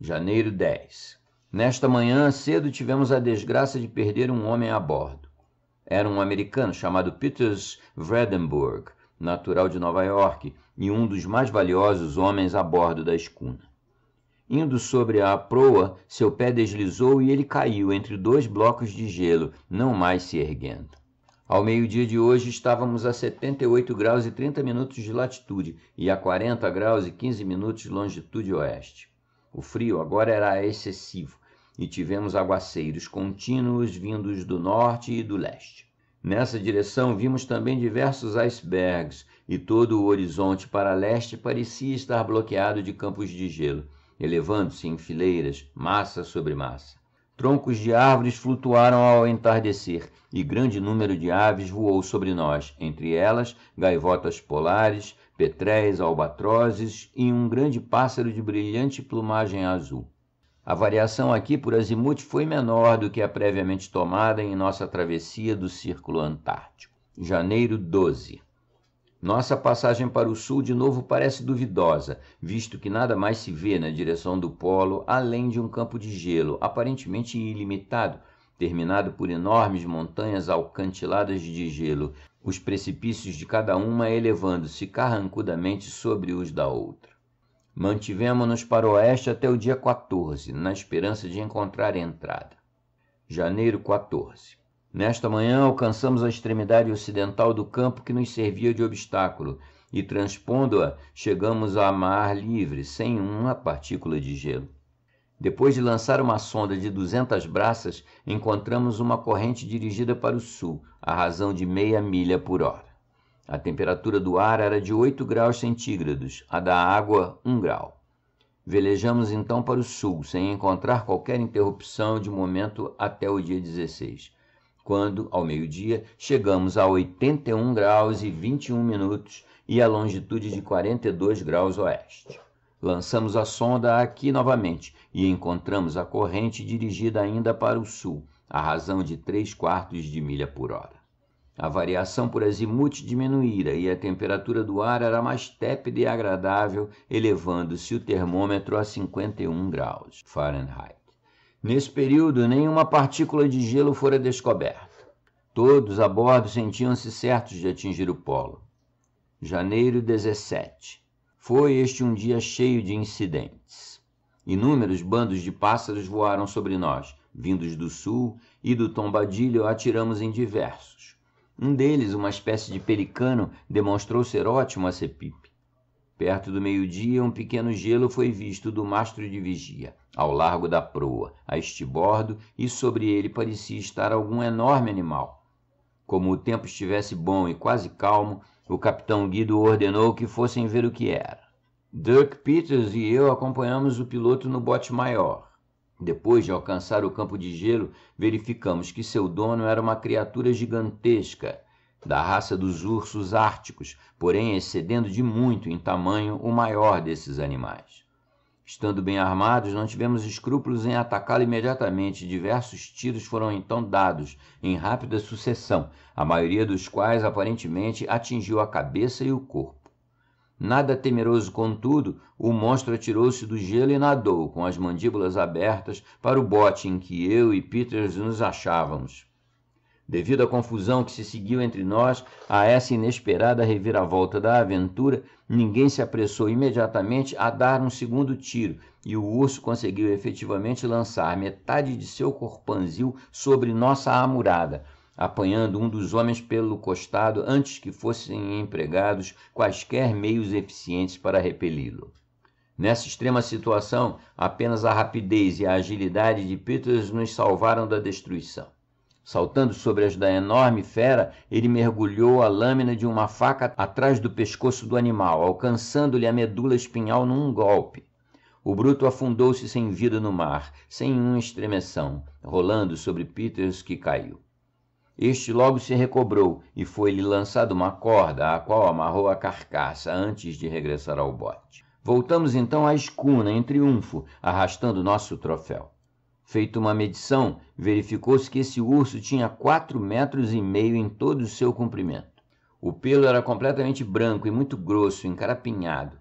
Janeiro 10. Nesta manhã cedo tivemos a desgraça de perder um homem a bordo. Era um americano chamado Peters Vredenburg, natural de Nova York, e um dos mais valiosos homens a bordo da escuna. Indo sobre a proa, seu pé deslizou e ele caiu entre 2 blocos de gelo, não mais se erguendo. Ao meio-dia de hoje estávamos a 78 graus e 30 minutos de latitude e a 40 graus e 15 minutos de longitude oeste. O frio agora era excessivo e tivemos aguaceiros contínuos vindos do norte e do leste. Nessa direção vimos também diversos icebergs e todo o horizonte para leste parecia estar bloqueado de campos de gelo, elevando-se em fileiras, massa sobre massa. Troncos de árvores flutuaram ao entardecer, e grande número de aves voou sobre nós, entre elas gaivotas polares, petréis, albatrozes e um grande pássaro de brilhante plumagem azul. A variação aqui por azimute foi menor do que a previamente tomada em nossa travessia do Círculo Antártico. Janeiro 12. Nossa passagem para o sul de novo parece duvidosa, visto que nada mais se vê na direção do polo além de um campo de gelo, aparentemente ilimitado, terminado por enormes montanhas alcantiladas de gelo, os precipícios de cada uma elevando-se carrancudamente sobre os da outra. Mantivemo-nos para o oeste até o dia 14, na esperança de encontrar entrada. Janeiro 14. Nesta manhã alcançamos a extremidade ocidental do campo que nos servia de obstáculo e, transpondo-a, chegamos a mar livre, sem uma partícula de gelo. Depois de lançar uma sonda de 200 braças, encontramos uma corrente dirigida para o sul, à razão de meia milha por hora. A temperatura do ar era de 8 graus centígrados, a da água 1 grau. Velejamos então para o sul, sem encontrar qualquer interrupção de momento até o dia 16. Quando, ao meio-dia, chegamos a 81 graus e 21 minutos e a longitude de 42 graus oeste. Lançamos a sonda aqui novamente e encontramos a corrente dirigida ainda para o sul, à razão de 3/4 de milha por hora. A variação por azimute diminuíra e a temperatura do ar era mais tépida e agradável, elevando-se o termômetro a 51 graus Fahrenheit. Nesse período, nenhuma partícula de gelo fora descoberta. Todos a bordo sentiam-se certos de atingir o polo. Janeiro 17. Foi este um dia cheio de incidentes. Inúmeros bandos de pássaros voaram sobre nós, vindos do sul, e do tombadilho atiramos em diversos. Um deles, uma espécie de pelicano, demonstrou ser ótimo a cepipe. Perto do meio-dia, um pequeno gelo foi visto do mastro de vigia, ao largo da proa, a estibordo, e sobre ele parecia estar algum enorme animal. Como o tempo estivesse bom e quase calmo, o capitão Guido ordenou que fossem ver o que era. Dirk Peters e eu acompanhamos o piloto no bote maior. Depois de alcançar o campo de gelo, verificamos que seu dono era uma criatura gigantesca, da raça dos ursos árticos, porém excedendo de muito em tamanho o maior desses animais. Estando bem armados, não tivemos escrúpulos em atacá-lo imediatamente. Diversos tiros foram então dados, em rápida sucessão, a maioria dos quais aparentemente atingiu a cabeça e o corpo. Nada temeroso, contudo, o monstro atirou-se do gelo e nadou, com as mandíbulas abertas, para o bote em que eu e Peters nos achávamos. Devido à confusão que se seguiu entre nós, a essa inesperada reviravolta da aventura, ninguém se apressou imediatamente a dar um segundo tiro, e o urso conseguiu efetivamente lançar metade de seu corpanzil sobre nossa amurada, apanhando um dos homens pelo costado antes que fossem empregados quaisquer meios eficientes para repeli-lo. Nessa extrema situação, apenas a rapidez e a agilidade de Peters nos salvaram da destruição. Saltando sobre as da enorme fera, ele mergulhou a lâmina de uma faca atrás do pescoço do animal, alcançando-lhe a medula espinhal num golpe. O bruto afundou-se sem vida no mar, sem uma estremeção, rolando sobre Peters, que caiu. Este logo se recobrou e foi-lhe lançada uma corda, a qual amarrou a carcaça antes de regressar ao bote. Voltamos então à escuna em triunfo, arrastando nosso troféu. Feita uma medição, verificou-se que esse urso tinha 4,5 metros em todo o seu comprimento. O pelo era completamente branco e muito grosso, encarapinhado.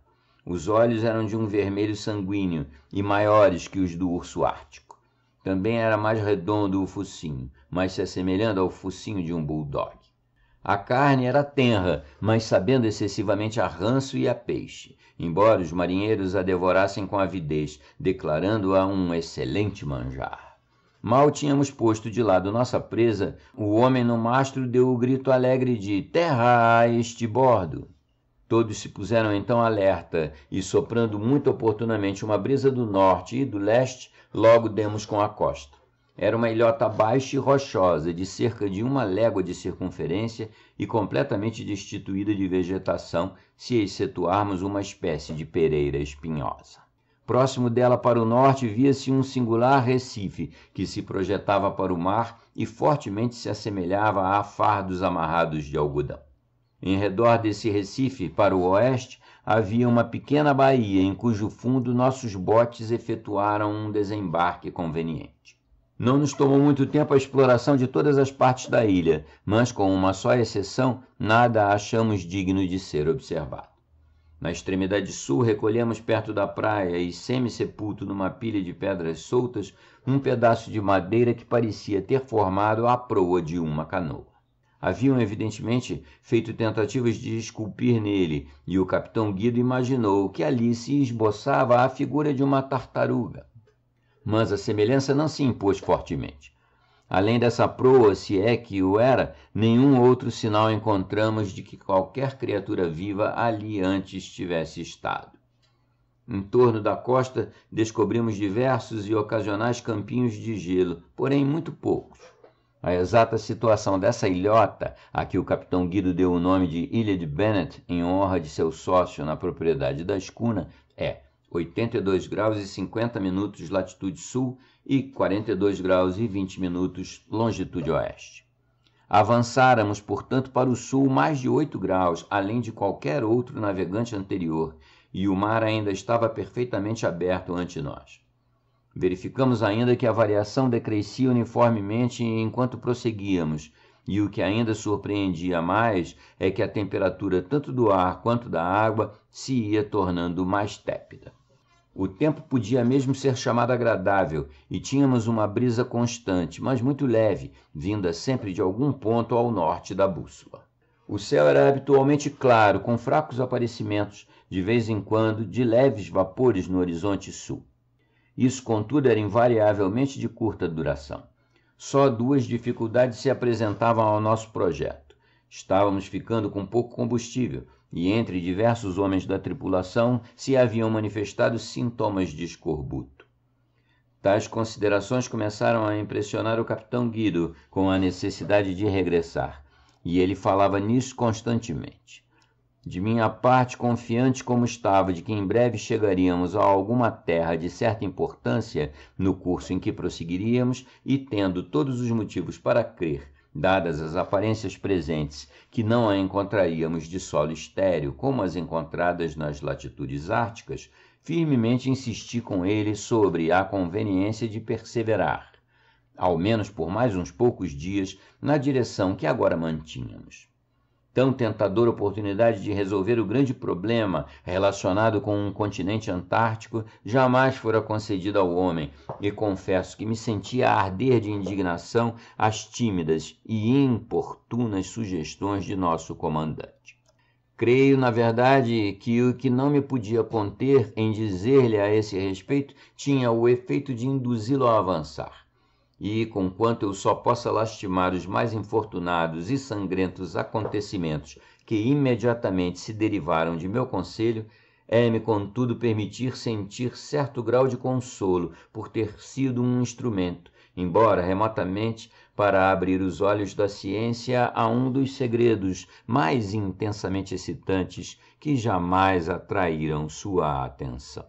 Os olhos eram de um vermelho sanguíneo e maiores que os do urso ártico. Também era mais redondo o focinho, mas se assemelhando ao focinho de um bulldog. A carne era tenra, mas sabendo excessivamente a ranço e a peixe, embora os marinheiros a devorassem com avidez, declarando-a um excelente manjar. Mal tínhamos posto de lado nossa presa, o homem no mastro deu o grito alegre de "Terra a este bordo!". Todos se puseram então alerta, e soprando muito oportunamente uma brisa do norte e do leste, logo demos com a costa. Era uma ilhota baixa e rochosa, de cerca de 1 légua de circunferência e completamente destituída de vegetação, se excetuarmos uma espécie de pereira espinhosa. Próximo dela para o norte via-se um singular recife, que se projetava para o mar e fortemente se assemelhava a fardos amarrados de algodão. Em redor desse recife, para o oeste, havia uma pequena baía em cujo fundo nossos botes efetuaram um desembarque conveniente. Não nos tomou muito tempo a exploração de todas as partes da ilha, mas com uma só exceção, nada achamos digno de ser observado. Na extremidade sul, recolhemos perto da praia e semi-sepulto numa pilha de pedras soltas, um pedaço de madeira que parecia ter formado a proa de uma canoa. Haviam evidentemente feito tentativas de esculpir nele, e o capitão Guido imaginou que ali se esboçava a figura de uma tartaruga. Mas a semelhança não se impôs fortemente. Além dessa proa, se é que o era, nenhum outro sinal encontramos de que qualquer criatura viva ali antes tivesse estado. Em torno da costa descobrimos diversos e ocasionais campinhos de gelo, porém muito poucos. A exata situação dessa ilhota, a que o capitão Guido deu o nome de Ilha de Bennet, em honra de seu sócio na propriedade da escuna, é 82 graus e 50 minutos latitude sul e 42 graus e 20 minutos longitude oeste. Avançáramos, portanto, para o sul mais de 8 graus, além de qualquer outro navegante anterior, e o mar ainda estava perfeitamente aberto ante nós. Verificamos ainda que a variação decrescia uniformemente enquanto prosseguíamos, e o que ainda surpreendia mais é que a temperatura tanto do ar quanto da água se ia tornando mais tépida. O tempo podia mesmo ser chamado agradável, e tínhamos uma brisa constante, mas muito leve, vinda sempre de algum ponto ao norte da bússola. O céu era habitualmente claro, com fracos aparecimentos, de vez em quando, de leves vapores no horizonte sul. Isso, contudo, era invariavelmente de curta duração. Só 2 dificuldades se apresentavam ao nosso projeto. Estávamos ficando com pouco combustível, e entre diversos homens da tripulação se haviam manifestado sintomas de escorbuto. Tais considerações começaram a impressionar o capitão Guido com a necessidade de regressar, e ele falava nisso constantemente. De minha parte, confiante como estava de que em breve chegaríamos a alguma terra de certa importância no curso em que prosseguiríamos, e tendo todos os motivos para crer, dadas as aparências presentes, que não a encontraríamos de solo estéril como as encontradas nas latitudes árticas, firmemente insisti com ele sobre a conveniência de perseverar, ao menos por mais uns poucos dias, na direção que agora mantínhamos. tão tentadora oportunidade de resolver o grande problema relacionado com um continente antártico jamais fora concedida ao homem, e confesso que me sentia arder de indignação às tímidas e importunas sugestões de nosso comandante. Creio, na verdade, que o que não me podia conter em dizer-lhe a esse respeito tinha o efeito de induzi-lo a avançar. E, conquanto eu só possa lastimar os mais infortunados e sangrentos acontecimentos que imediatamente se derivaram de meu conselho, é-me, contudo, permitir sentir certo grau de consolo por ter sido um instrumento, embora remotamente, para abrir os olhos da ciência a um dos segredos mais intensamente excitantes que jamais atraíram sua atenção.